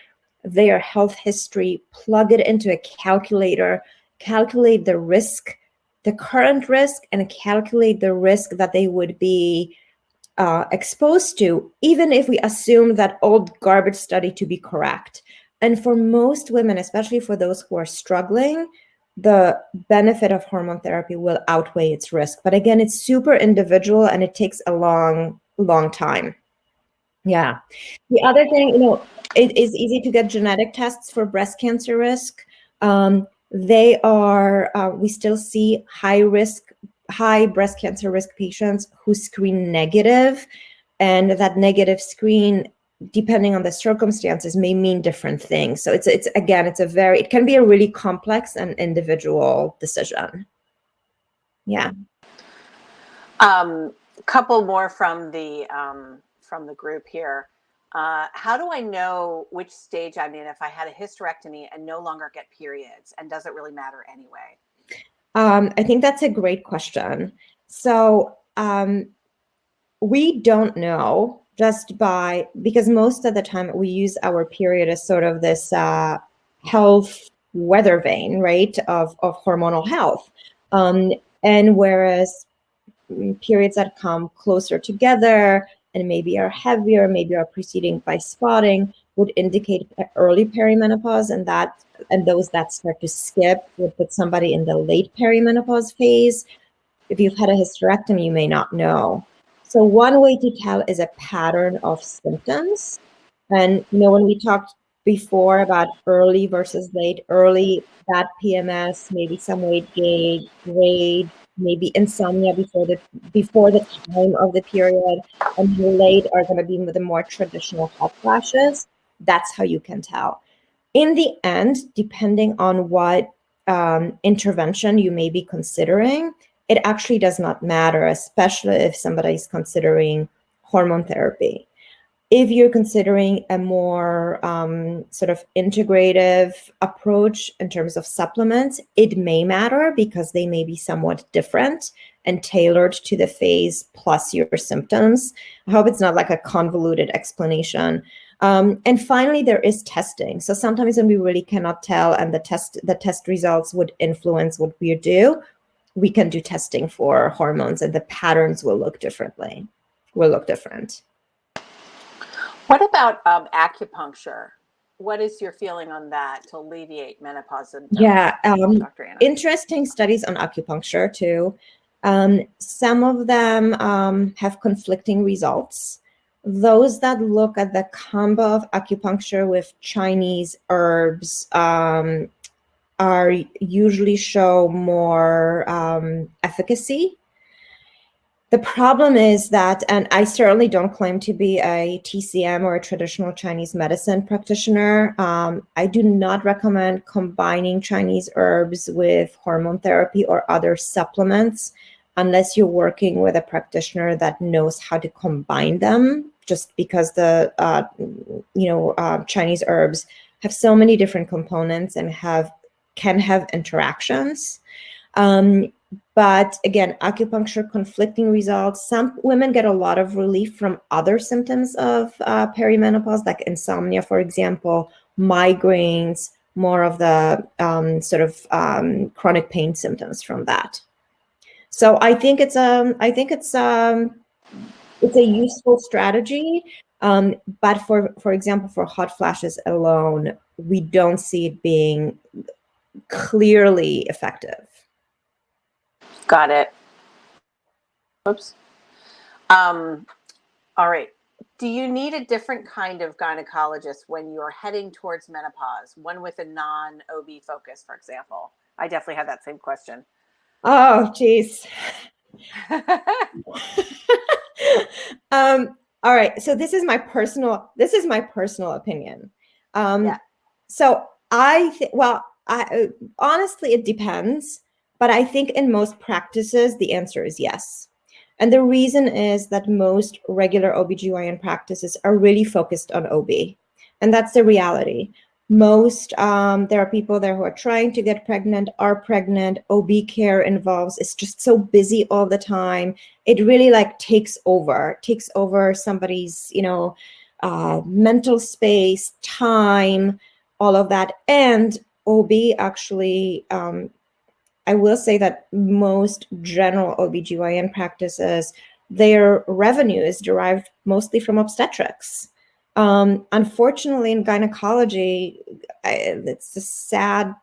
[SPEAKER 3] their health history, plug it into a calculator, calculate the risk, the current risk, and calculate the risk that they would be exposed to, even if we assume that old garbage study to be correct. And for most women, especially for those who are struggling, the benefit of hormone therapy will outweigh its risk. But again, it's super individual and it takes a long, long time. Yeah. The other thing, it is easy to get genetic tests for breast cancer risk. We still see high breast cancer risk patients who screen negative, and that negative screen, depending on the circumstances, may mean different things. So it can be a really complex and individual decision. Yeah.
[SPEAKER 1] Couple more from the group here. How do I know which stage I'm in if I had a hysterectomy and no longer get periods? And does it really matter anyway?
[SPEAKER 3] I think that's a great question. So we don't know because most of the time we use our period as sort of this health weather vane, right, of hormonal health. And whereas periods that come closer together and maybe are heavier, maybe are preceding by spotting, would indicate early perimenopause, and those that start to skip would put somebody in the late perimenopause phase. If you've had a hysterectomy, you may not know. So one way to tell is a pattern of symptoms. And when we talked before about early versus late, early, bad PMS, maybe some weight gain, rage, maybe insomnia before the time of the period, and late are going to be the more traditional hot flashes. That's how you can tell. In the end, depending on what intervention you may be considering, it actually does not matter, especially if somebody is considering hormone therapy. If you're considering a more sort of integrative approach in terms of supplements, it may matter because they may be somewhat different and tailored to the phase plus your symptoms. I hope it's not like a convoluted explanation. And finally, there is testing. So sometimes when we really cannot tell and the test results would influence what we do, we can do testing for hormones and the patterns will look different.
[SPEAKER 1] What about acupuncture? What is your feeling on that to alleviate menopause symptoms?
[SPEAKER 3] Yeah,
[SPEAKER 1] Dr. Anna?
[SPEAKER 3] Interesting studies on acupuncture too. Some of them have conflicting results. those that look at the combo of acupuncture with Chinese herbs are usually show more efficacy. The problem is that, and I certainly don't claim to be a TCM or a traditional Chinese medicine practitioner. I do not recommend combining Chinese herbs with hormone therapy or other supplements unless you're working with a practitioner that knows how to combine them, just because the Chinese herbs have so many different components and can have interactions. But again, acupuncture, conflicting results. Some women get a lot of relief from other symptoms of perimenopause, like insomnia, for example, migraines, more of the chronic pain symptoms from that. So I think it's a useful strategy. But for example, for hot flashes alone, we don't see it being clearly effective.
[SPEAKER 1] Got it. Oops. All right. Do you need a different kind of gynecologist when you're heading towards menopause? One with a non-OB focus, for example? I definitely have that same question.
[SPEAKER 3] Oh, geez. All right. So this is my personal opinion.
[SPEAKER 1] Yeah.
[SPEAKER 3] So honestly, it depends. But I think in most practices, the answer is yes. And the reason is that most regular OBGYN practices are really focused on OB. And that's the reality. There are people there who are trying to get pregnant, are pregnant. OB care involves, it's just so busy all the time. It really takes over somebody's, mental space, time, all of that. And OB actually, I will say that most general OBGYN practices, their revenue is derived mostly from obstetrics. Unfortunately, in gynecology, it's a sad,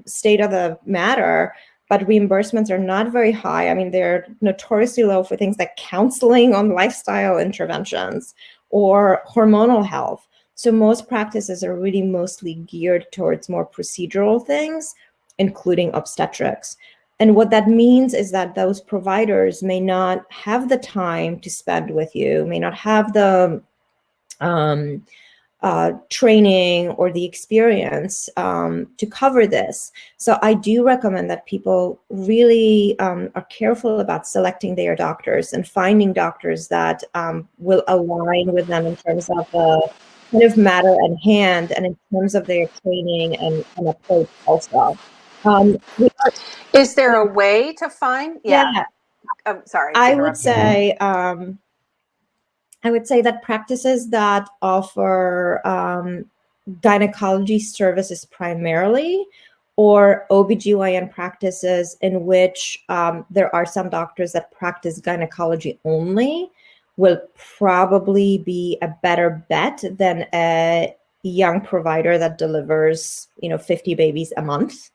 [SPEAKER 3] state of the matter, but reimbursements are not very high. I mean, they're notoriously low for things like counseling on lifestyle interventions or hormonal health. So most practices are really mostly geared towards more procedural things, including obstetrics. And what that means is that those providers may not have the time to spend with you, may not have the training or the experience to cover this. So I do recommend that people really are careful about selecting their doctors and finding doctors that will align with them in terms of the kind of matter at hand and in terms of their training and approach also.
[SPEAKER 1] Is there a way to find?
[SPEAKER 3] Yeah.
[SPEAKER 1] Sorry.
[SPEAKER 3] I would say that practices that offer gynecology services primarily, or OBGYN practices in which there are some doctors that practice gynecology only, will probably be a better bet than a young provider that delivers 50 babies a month.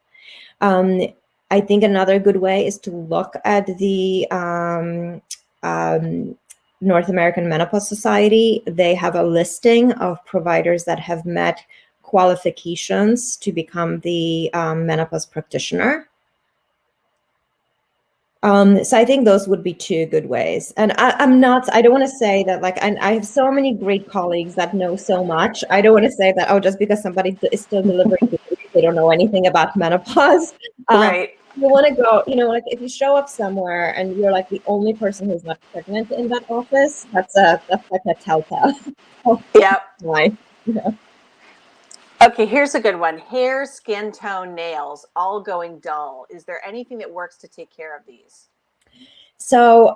[SPEAKER 3] I think another good way is to look at the North American Menopause Society. They have a listing of providers that have met qualifications to become the menopause practitioner. So I think those would be two good ways. And I don't want to say that I have so many great colleagues that know so much. I don't want to say that, just because somebody is still delivering, they don't know anything about menopause.
[SPEAKER 1] Right.
[SPEAKER 3] You want to go, if you show up somewhere and you're the only person who's not pregnant in that office, that's like a telltale.
[SPEAKER 1] Yep.
[SPEAKER 3] Why?
[SPEAKER 1] Okay, here's a good one. Hair, skin tone, nails, all going dull. Is there anything that works to take care of these?
[SPEAKER 3] So,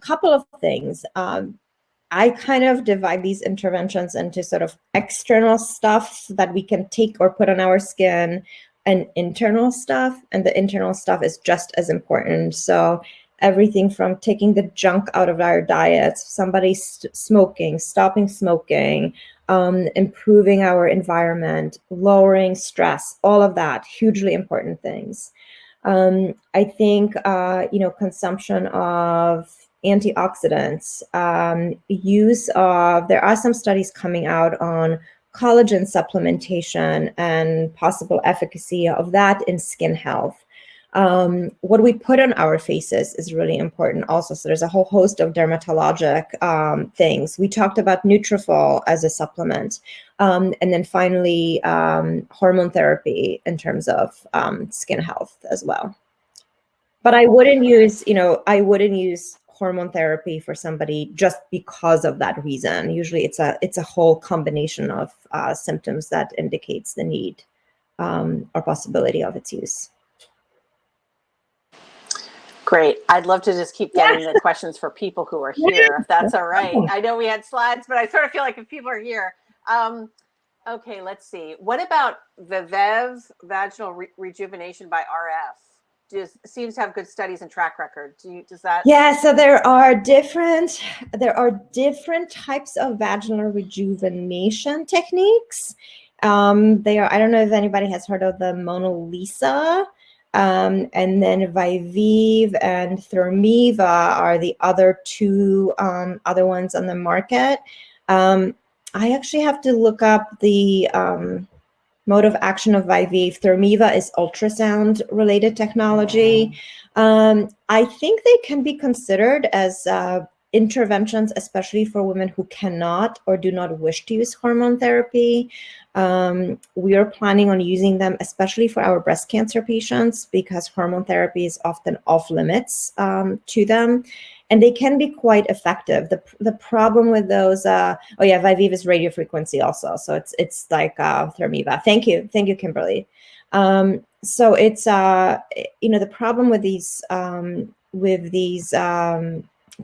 [SPEAKER 3] couple of things. I kind of divide these interventions into sort of external stuff that we can take or put on our skin, and internal stuff. And the internal stuff is just as important. So everything from taking the junk out of our diets, somebody smoking, stopping smoking, improving our environment, lowering stress, all of that, hugely important things. I think, consumption of antioxidants, there are some studies coming out on collagen supplementation and possible efficacy of that in skin health. What we put on our faces is really important also. So there's a whole host of dermatologic things. We talked about Nutrafol as a supplement. And then finally, hormone therapy in terms of skin health as well. But I wouldn't use hormone therapy for somebody just because of that reason. Usually it's a whole combination of symptoms that indicates the need or possibility of its use.
[SPEAKER 1] Great. I'd love to just keep getting the questions for people who are here, if that's all right. I know we had slides, but I sort of feel like if people are here. Okay, let's see. What about the vaginal rejuvenation by RF? Seems to have good studies and track record. Does that?
[SPEAKER 3] Yeah, so there are different types of vaginal rejuvenation techniques. I don't know if anybody has heard of the Mona Lisa. And then Vivive and Thermiva are the other two other ones on the market. I actually have to look up the mode of action of Vivive. Thermiva is ultrasound related technology. I think they can be considered as interventions, especially for women who cannot or do not wish to use hormone therapy. We are planning on using them, especially for our breast cancer patients, because hormone therapy is often off limits to them, and they can be quite effective. The problem with those, Vivive is radio frequency also, so it's like Thermiva. Thank you, Kimberly. So it's the problem with these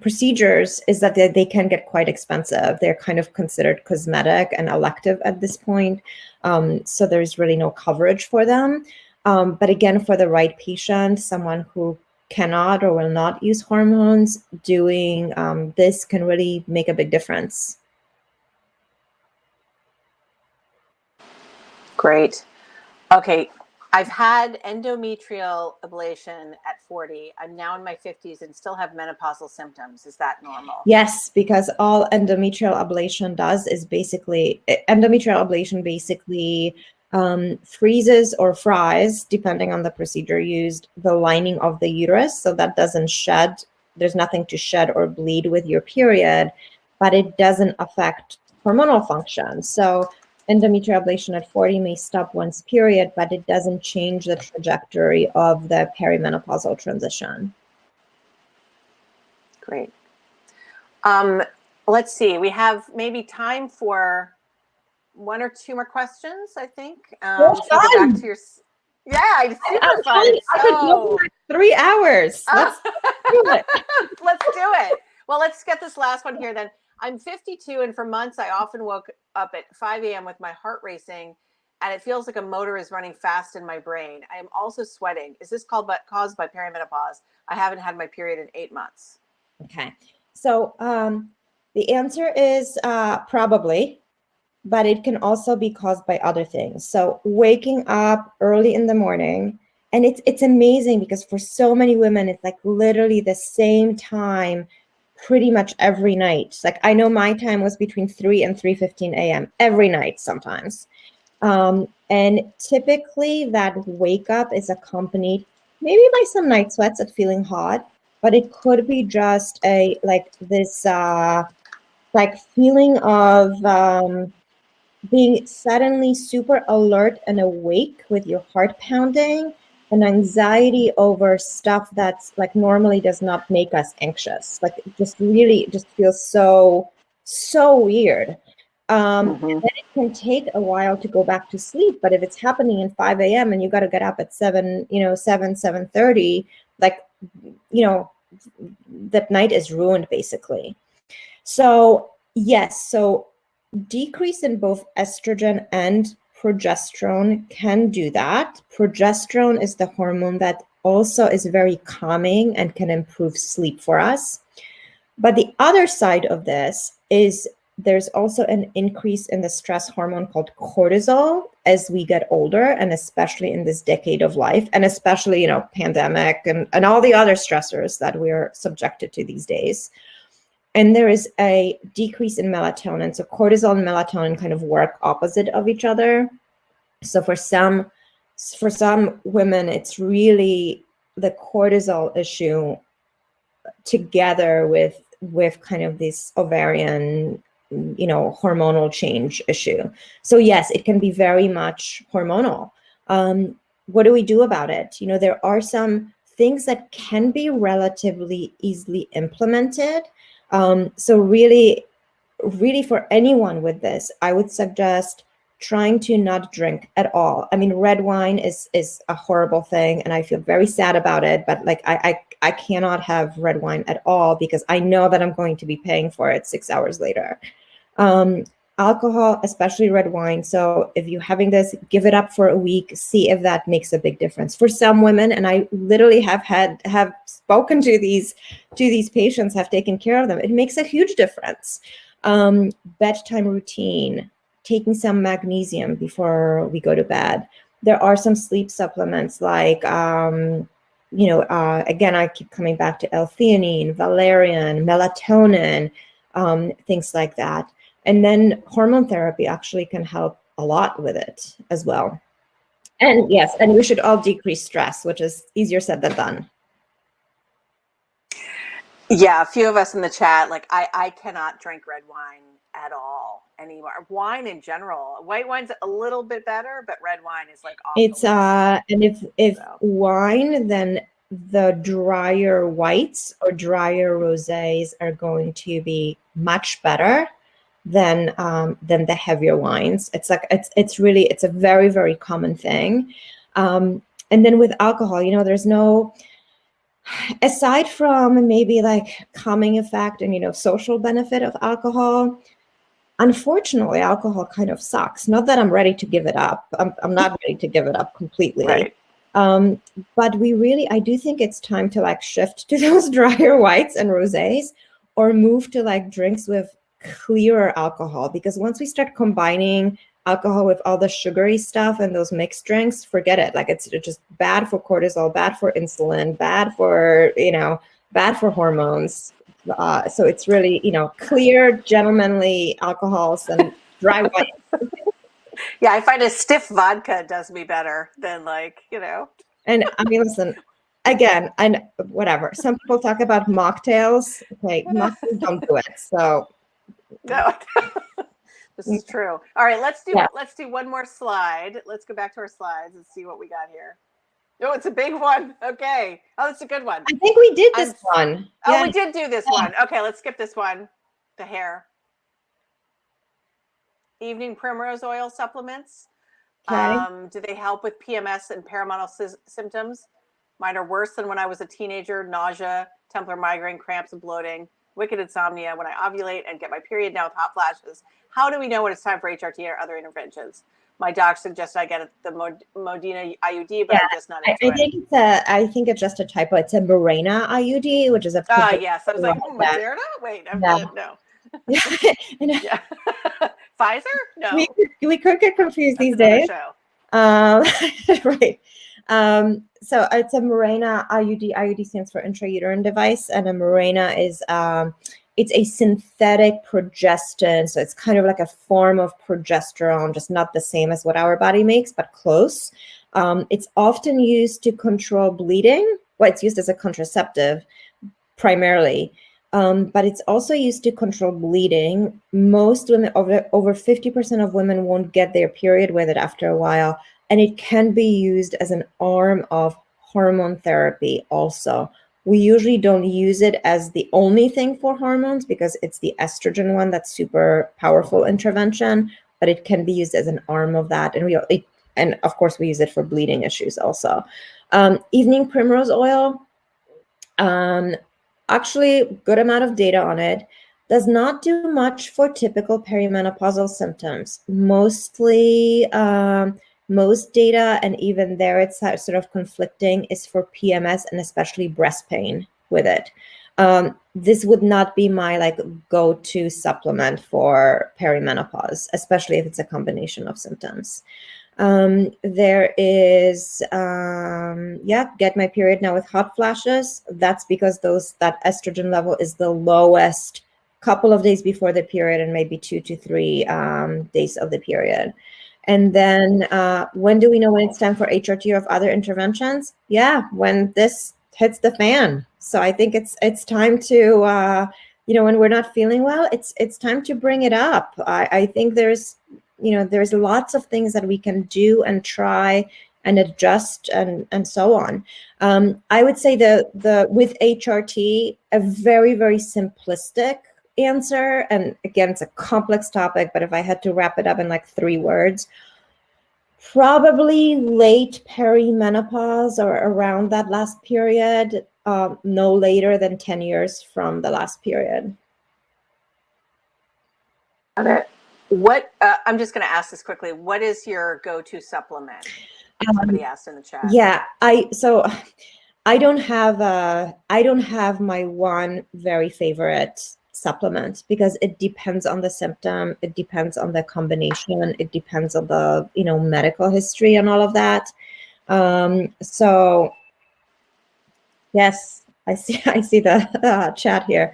[SPEAKER 3] procedures is that they can get quite expensive. They're kind of considered cosmetic and elective at this point. So there's really no coverage for them. But again, for the right patient, someone who cannot or will not use hormones, doing this can really make a big difference.
[SPEAKER 1] Great. Okay. I've had endometrial ablation at 40. I'm now in my 50s and still have menopausal symptoms. Is that normal?
[SPEAKER 3] Yes, because all endometrial ablation does is basically freezes or fries, depending on the procedure used, the lining of the uterus, so that doesn't shed. There's nothing to shed or bleed with your period, but it doesn't affect hormonal function. So endometrial ablation at 40 may stop one's period, but it doesn't change the trajectory of the perimenopausal transition.
[SPEAKER 1] Great. Let's see. We have maybe time for one or two more questions, I think. So get back to your... Yeah, it's super fun.
[SPEAKER 3] I could go for 3 hours. Let's do it.
[SPEAKER 1] Let's do it. Well, let's get this last one here then. I'm 52, and for months I often woke up at 5 a.m. with my heart racing, and it feels like a motor is running fast in my brain. I am also sweating. Is this caused by perimenopause? I haven't had my period in 8 months.
[SPEAKER 3] Okay. So the answer is probably, but it can also be caused by other things. So waking up early in the morning, and it's amazing because for so many women, it's like literally the same time pretty much every night. Like I know my time was between 3 and 3:15 a.m. every night sometimes. And typically that wake up is accompanied maybe by some night sweats at feeling hot, but it could be just this feeling of being suddenly super alert and awake with your heart pounding, and anxiety over stuff that's like normally does not make us anxious. Like it just feels so weird. And then it can take a while to go back to sleep. But if it's happening in 5 a.m. and you got to get up at 7:30, that night is ruined basically. So yes, so decrease in both estrogen and progesterone can do that. Progesterone is the hormone that also is very calming and can improve sleep for us. But the other side of this is There's also an increase in the stress hormone called cortisol as we get older, and especially in this decade of life, and especially, pandemic and all the other stressors that we're subjected to these days. And there is a decrease in melatonin. So cortisol and melatonin kind of work opposite of each other. So for some women, it's really the cortisol issue together with kind of this ovarian, hormonal change issue. So yes, it can be very much hormonal. What do we do about it? There are some things that can be relatively easily implemented. So really for anyone with this, I would suggest trying to not drink at all. I mean, red wine is a horrible thing, and I feel very sad about it, but like I cannot have red wine at all because I know that I'm going to be paying for it 6 hours later. Alcohol, especially red wine. So if you're having this, give it up for a week, see if that makes a big difference. For some women, and I literally have spoken to these patients, have taken care of them, it makes a huge difference. Bedtime routine, taking some magnesium before we go to bed. There are some sleep supplements like, again, I keep coming back to L-theanine, valerian, melatonin, things like that. And then hormone therapy actually can help a lot with it as well. And yes, and we should all decrease stress, which is easier said than done.
[SPEAKER 1] Yeah, a few of us in the chat, like I cannot drink red wine at all anymore. Wine in general, white wine's a little bit better, but red wine is like awful.
[SPEAKER 3] It's and if wine, then the drier whites or drier rosés are going to be much better than the heavier wines. It's like it's a very, very common thing. And then with alcohol, there's no, aside from maybe like calming effect and social benefit of alcohol, unfortunately alcohol kind of sucks. Not that I'm ready to give it up. I'm not ready to give it up completely.
[SPEAKER 1] Right.
[SPEAKER 3] But I do think it's time to like shift to those drier whites and rosés, or move to like drinks with clearer alcohol, because once we start combining alcohol with all the sugary stuff and those mixed drinks, forget it. Like it's just bad for cortisol, bad for insulin, bad for hormones. So it's really clear, gentlemanly alcohols and dry wine.
[SPEAKER 1] Yeah, I find a stiff vodka does me better than
[SPEAKER 3] And I mean, listen, again, and whatever. Some people talk about mocktails. Okay, mocktails don't do it. So
[SPEAKER 1] no, this is true. All right, let's do one more slide. Let's go back to our slides and see what we got here. Oh, it's a big one. Okay. Oh, it's a good one.
[SPEAKER 3] I think we did this one.
[SPEAKER 1] Oh, yeah. We did do this one. Okay, let's skip this one. The hair. Evening primrose oil supplements.
[SPEAKER 3] Okay.
[SPEAKER 1] Do they help with PMS and perimenopause symptoms? Mine are worse than when I was a teenager. Nausea, templar migraine, cramps and bloating, wicked insomnia when I ovulate and get my period now with hot flashes. How do we know when it's time for HRT or other interventions? My doc suggested I get the Modena IUD, but I'm just not into it.
[SPEAKER 3] I think it's just a typo. It's a Mirena IUD, which is a.
[SPEAKER 1] Yes. I was like, Moderna? Wait, no.
[SPEAKER 3] Yeah.
[SPEAKER 1] Pfizer? No.
[SPEAKER 3] We could get confused these days. Right. So it's a Mirena IUD. IUD stands for intrauterine device, and a Mirena is it's a synthetic progestin. So it's kind of like a form of progesterone, just not the same as what our body makes, but close. It's often used to control bleeding. Well, it's used as a contraceptive primarily. But it's also used to control bleeding. Most women, over 50% of women won't get their period with it after a while. And it can be used as an arm of hormone therapy also. We usually don't use it as the only thing for hormones because it's the estrogen one that's super powerful intervention, but it can be used as an arm of that. And of course we use it for bleeding issues also. Evening primrose oil, actually good amount of data on it. Does not do much for typical perimenopausal symptoms. Mostly, most data, and even there it's sort of conflicting, is for PMS and especially breast pain with it. this would not be my like go-to supplement for perimenopause, especially if it's a combination of symptoms. There is, get my period now with hot flashes. That's because that estrogen level is the lowest couple of days before the period and maybe 2 to 3 days of the period. And then when do we know when it's time for HRT or other interventions? Yeah, when this hits the fan. So I think it's time to, when we're not feeling well, it's time to bring it up. I think there's lots of things that we can do and try and adjust and so on. I would say the with HRT, a very, very simplistic answer, and again, it's a complex topic, but if I had to wrap it up in like 3 words, probably late perimenopause or around that last period, no later than 10 years from the last period.
[SPEAKER 1] Got it. What I'm just going to ask this quickly. What is your go-to supplement? Somebody asked in the chat.
[SPEAKER 3] Yeah, I don't have my one very favorite supplement because it depends on the symptom, it depends on the combination, it depends on the medical history and all of that. So yes, I see the chat here.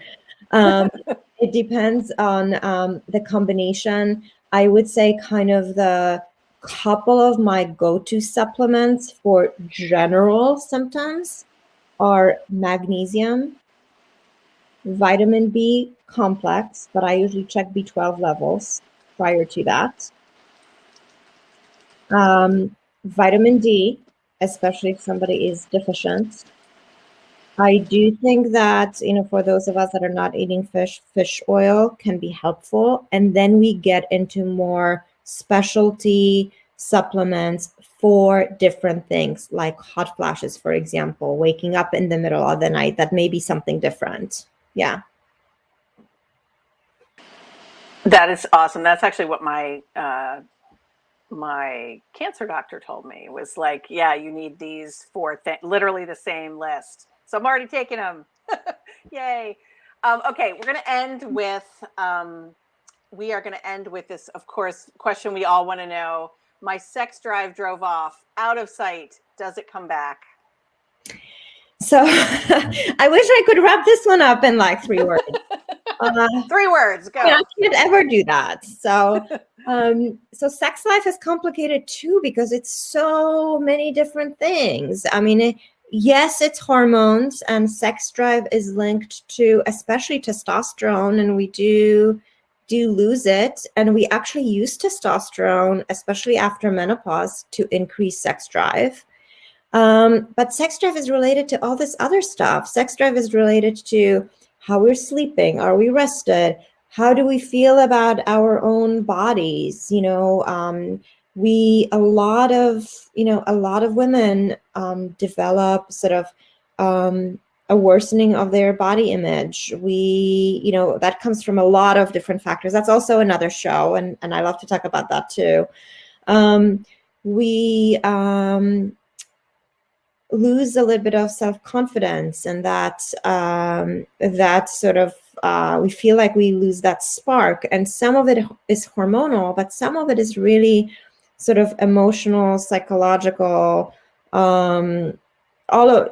[SPEAKER 3] It depends on the combination. I would say kind of the couple of my go-to supplements for general symptoms are magnesium, vitamin B complex, but I usually check B12 levels prior to that. Vitamin D, especially if somebody is deficient. I do think that, for those of us that are not eating fish oil can be helpful. And then we get into more specialty supplements for different things, like hot flashes, for example, waking up in the middle of the night, that may be something different. Yeah.
[SPEAKER 1] That is awesome. That's actually what my cancer doctor told me, was like, yeah, you need these 4 things, literally the same list. So I'm already taking them. Yay. Okay, we're going to end with, this, of course, question we all want to know. My sex drive drove off, out of sight. Does it come back?
[SPEAKER 3] So I wish I could wrap this one up in like 3 words.
[SPEAKER 1] 3 words, go.
[SPEAKER 3] I can't ever do that. So, so sex life is complicated too, because it's so many different things. I mean, yes, it's hormones, and sex drive is linked to especially testosterone, and we do lose it. And we actually use testosterone, especially after menopause, to increase sex drive. But sex drive is related to all this other stuff. Sex drive is related to how we're sleeping. Are we rested? How do we feel about our own bodies? A lot of women develop sort of a worsening of their body image. That comes from a lot of different factors. That's also another show, and I love to talk about that too. We lose a little bit of self-confidence, and that sort of we feel like we lose that spark, and some of it is hormonal, but some of it is really sort of emotional, psychological, all of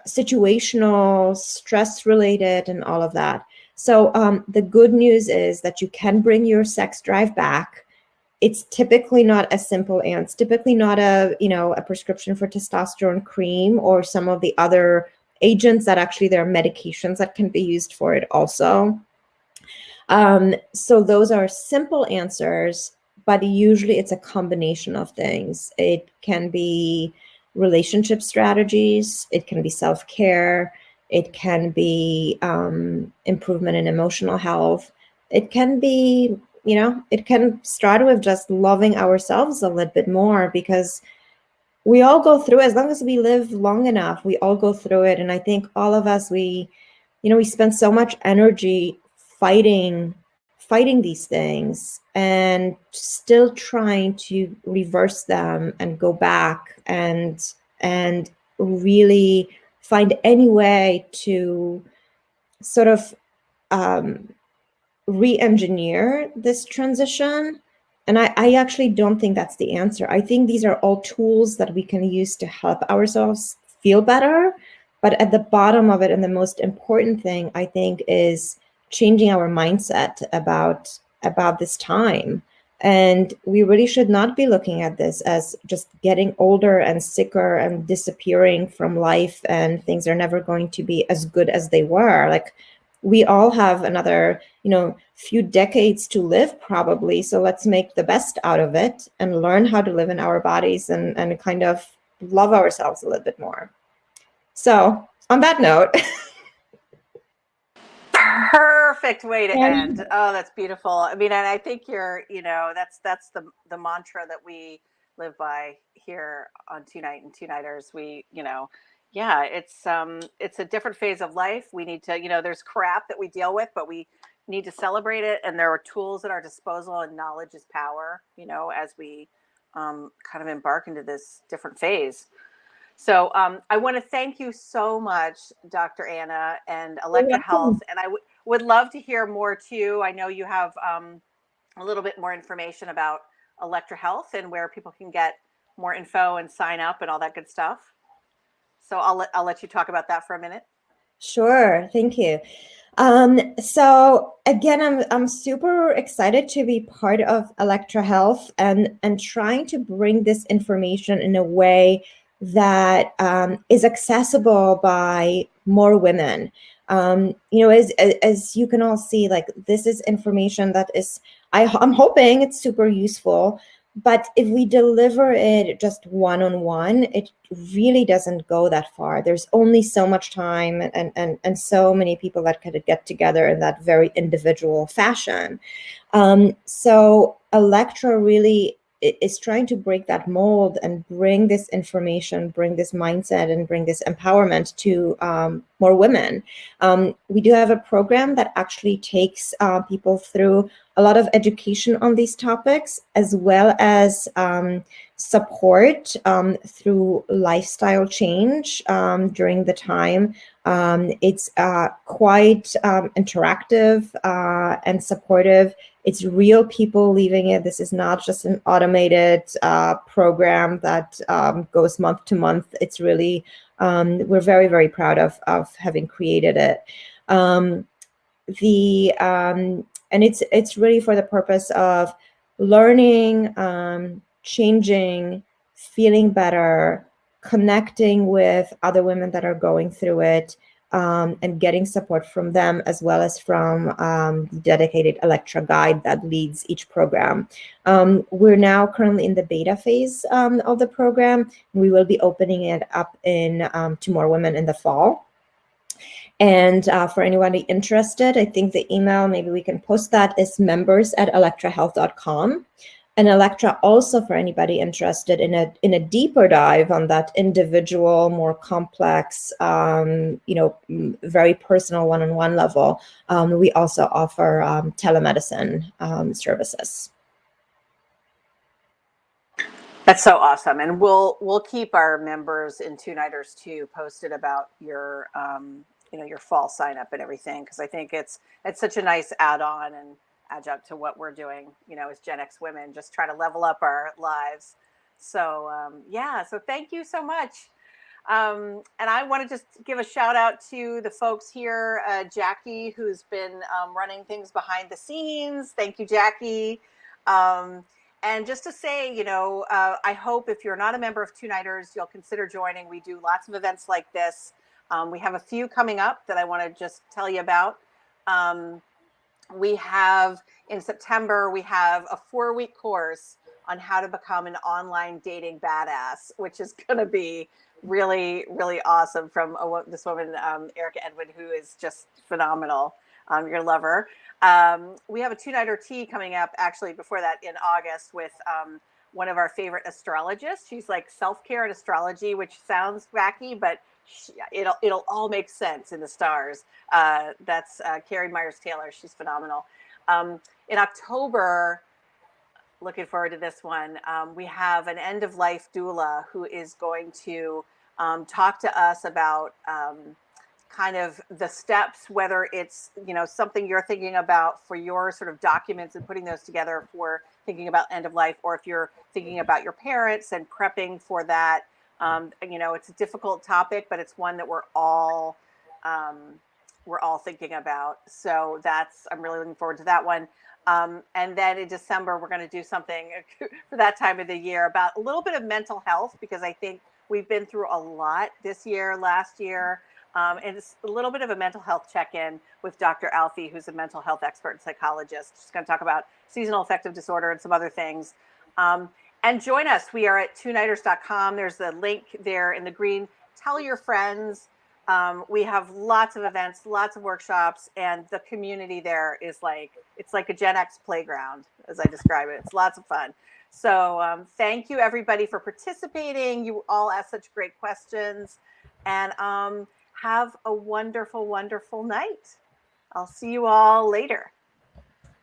[SPEAKER 3] situational, stress related, and all of that. So the good news is that you can bring your sex drive back. It's typically not a simple answer. It's typically not a prescription for testosterone cream or some of the other agents that actually there are medications that can be used for it also. So those are simple answers, but usually it's a combination of things. It can be relationship strategies. It can be self-care. It can be improvement in emotional health. It can be it can start with just loving ourselves a little bit more, because we all go through, as long as we live long enough, we all go through it. And I think all of us, we spend so much energy fighting these things and still trying to reverse them and go back and really find any way to sort of re-engineer this transition. And I actually don't think that's the answer. I think these are all tools that we can use to help ourselves feel better. But at the bottom of it, and the most important thing, I think, is changing our mindset about this time. And we really should not be looking at this as just getting older and sicker and disappearing from life, and things are never going to be as good as they were. Like, we all have another, few decades to live probably. So let's make the best out of it and learn how to live in our bodies and kind of love ourselves a little bit more. So on that note.
[SPEAKER 1] Perfect way to end. Oh, that's beautiful. I mean, and I think that's the mantra that we live by here on TueNight and TueNighters. Yeah, it's a different phase of life. We need to, there's crap that we deal with, but we need to celebrate it. And there are tools at our disposal, and knowledge is power, as we kind of embark into this different phase. So I want to thank you so much, Dr. Anna and Electra Health. And I would love to hear more too. I know you have a little bit more information about Electra Health and where people can get more info and sign up and all that good stuff. So I'll let you talk about that for a minute.
[SPEAKER 3] Sure. Thank you. So again, I'm super excited to be part of Electra Health and trying to bring this information in a way that is accessible by more women. As you can all see, like, this is information that is, I'm hoping it's super useful. But if we deliver it just one-on-one, it really doesn't go that far. There's only so much time and so many people that could get together in that very individual fashion. So Electra really is trying to break that mold and bring this information, bring this mindset, and bring this empowerment to more women. We do have a program that actually takes people through a lot of education on these topics, as well as support through lifestyle change during the time. It's quite interactive and supportive. It's real people leaving it. This is not just an automated program that goes month to month. It's really, we're very, very proud of having created it. And it's really for the purpose of learning, changing, feeling better, connecting with other women that are going through it, and getting support from them, as well as from the dedicated Electra guide that leads each program. We're now currently in the beta phase of the program. We will be opening it up to more women in the fall. And for anybody interested, I think the email, maybe we can post that, is members@electrahealth.com. And Electra also, for anybody interested in a deeper dive on that individual, more complex, very personal one-on-one level, we also offer telemedicine services.
[SPEAKER 1] That's so awesome. And we'll keep our members in TueNighters too posted about your your fall sign up and everything, because I think it's such a nice add-on and adjunct to what we're doing, as Gen X women, just trying to level up our lives. So so thank you so much. And I want to just give a shout out to the folks here, Jackie, who's been running things behind the scenes. Thank you, Jackie. And just to say, I hope if you're not a member of TueNighters, you'll consider joining. We do lots of events like this. We have a few coming up that I want to just tell you about. We have, in September, we have a 4-week course on how to become an online dating badass, which is going to be really, really awesome, from this woman, Erica Edwin, who is just phenomenal. You're going to love her. We have a two-nighter tea coming up, actually, before that, in August, with one of our favorite astrologists. She's like self-care and astrology, which sounds wacky, but it'll all make sense in the stars. That's Carrie Myers-Taylor. She's phenomenal. In October, looking forward to this one, we have an end-of-life doula who is going to talk to us about kind of the steps, whether it's, you know, something you're thinking about for your sort of documents and putting those together for thinking about end of life, or if you're thinking about your parents and prepping for that. You know, it's a difficult topic, but it's one that we're all thinking about. So I'm really looking forward to that one. And then in December, we're going to do something for that time of the year about a little bit of mental health, because I think we've been through a lot this year, last year. And it's a little bit of a mental health check-in with Dr. Alfie, who's a mental health expert and psychologist. She's going to talk about seasonal affective disorder and some other things. And join us. We are at TueNighters.com. There's the link there in the green. Tell your friends. We have lots of events, lots of workshops, and the community there is it's like a Gen X playground, as I describe it. It's lots of fun. So thank you, everybody, for participating. You all asked such great questions. And have a wonderful, wonderful night. I'll see you all later.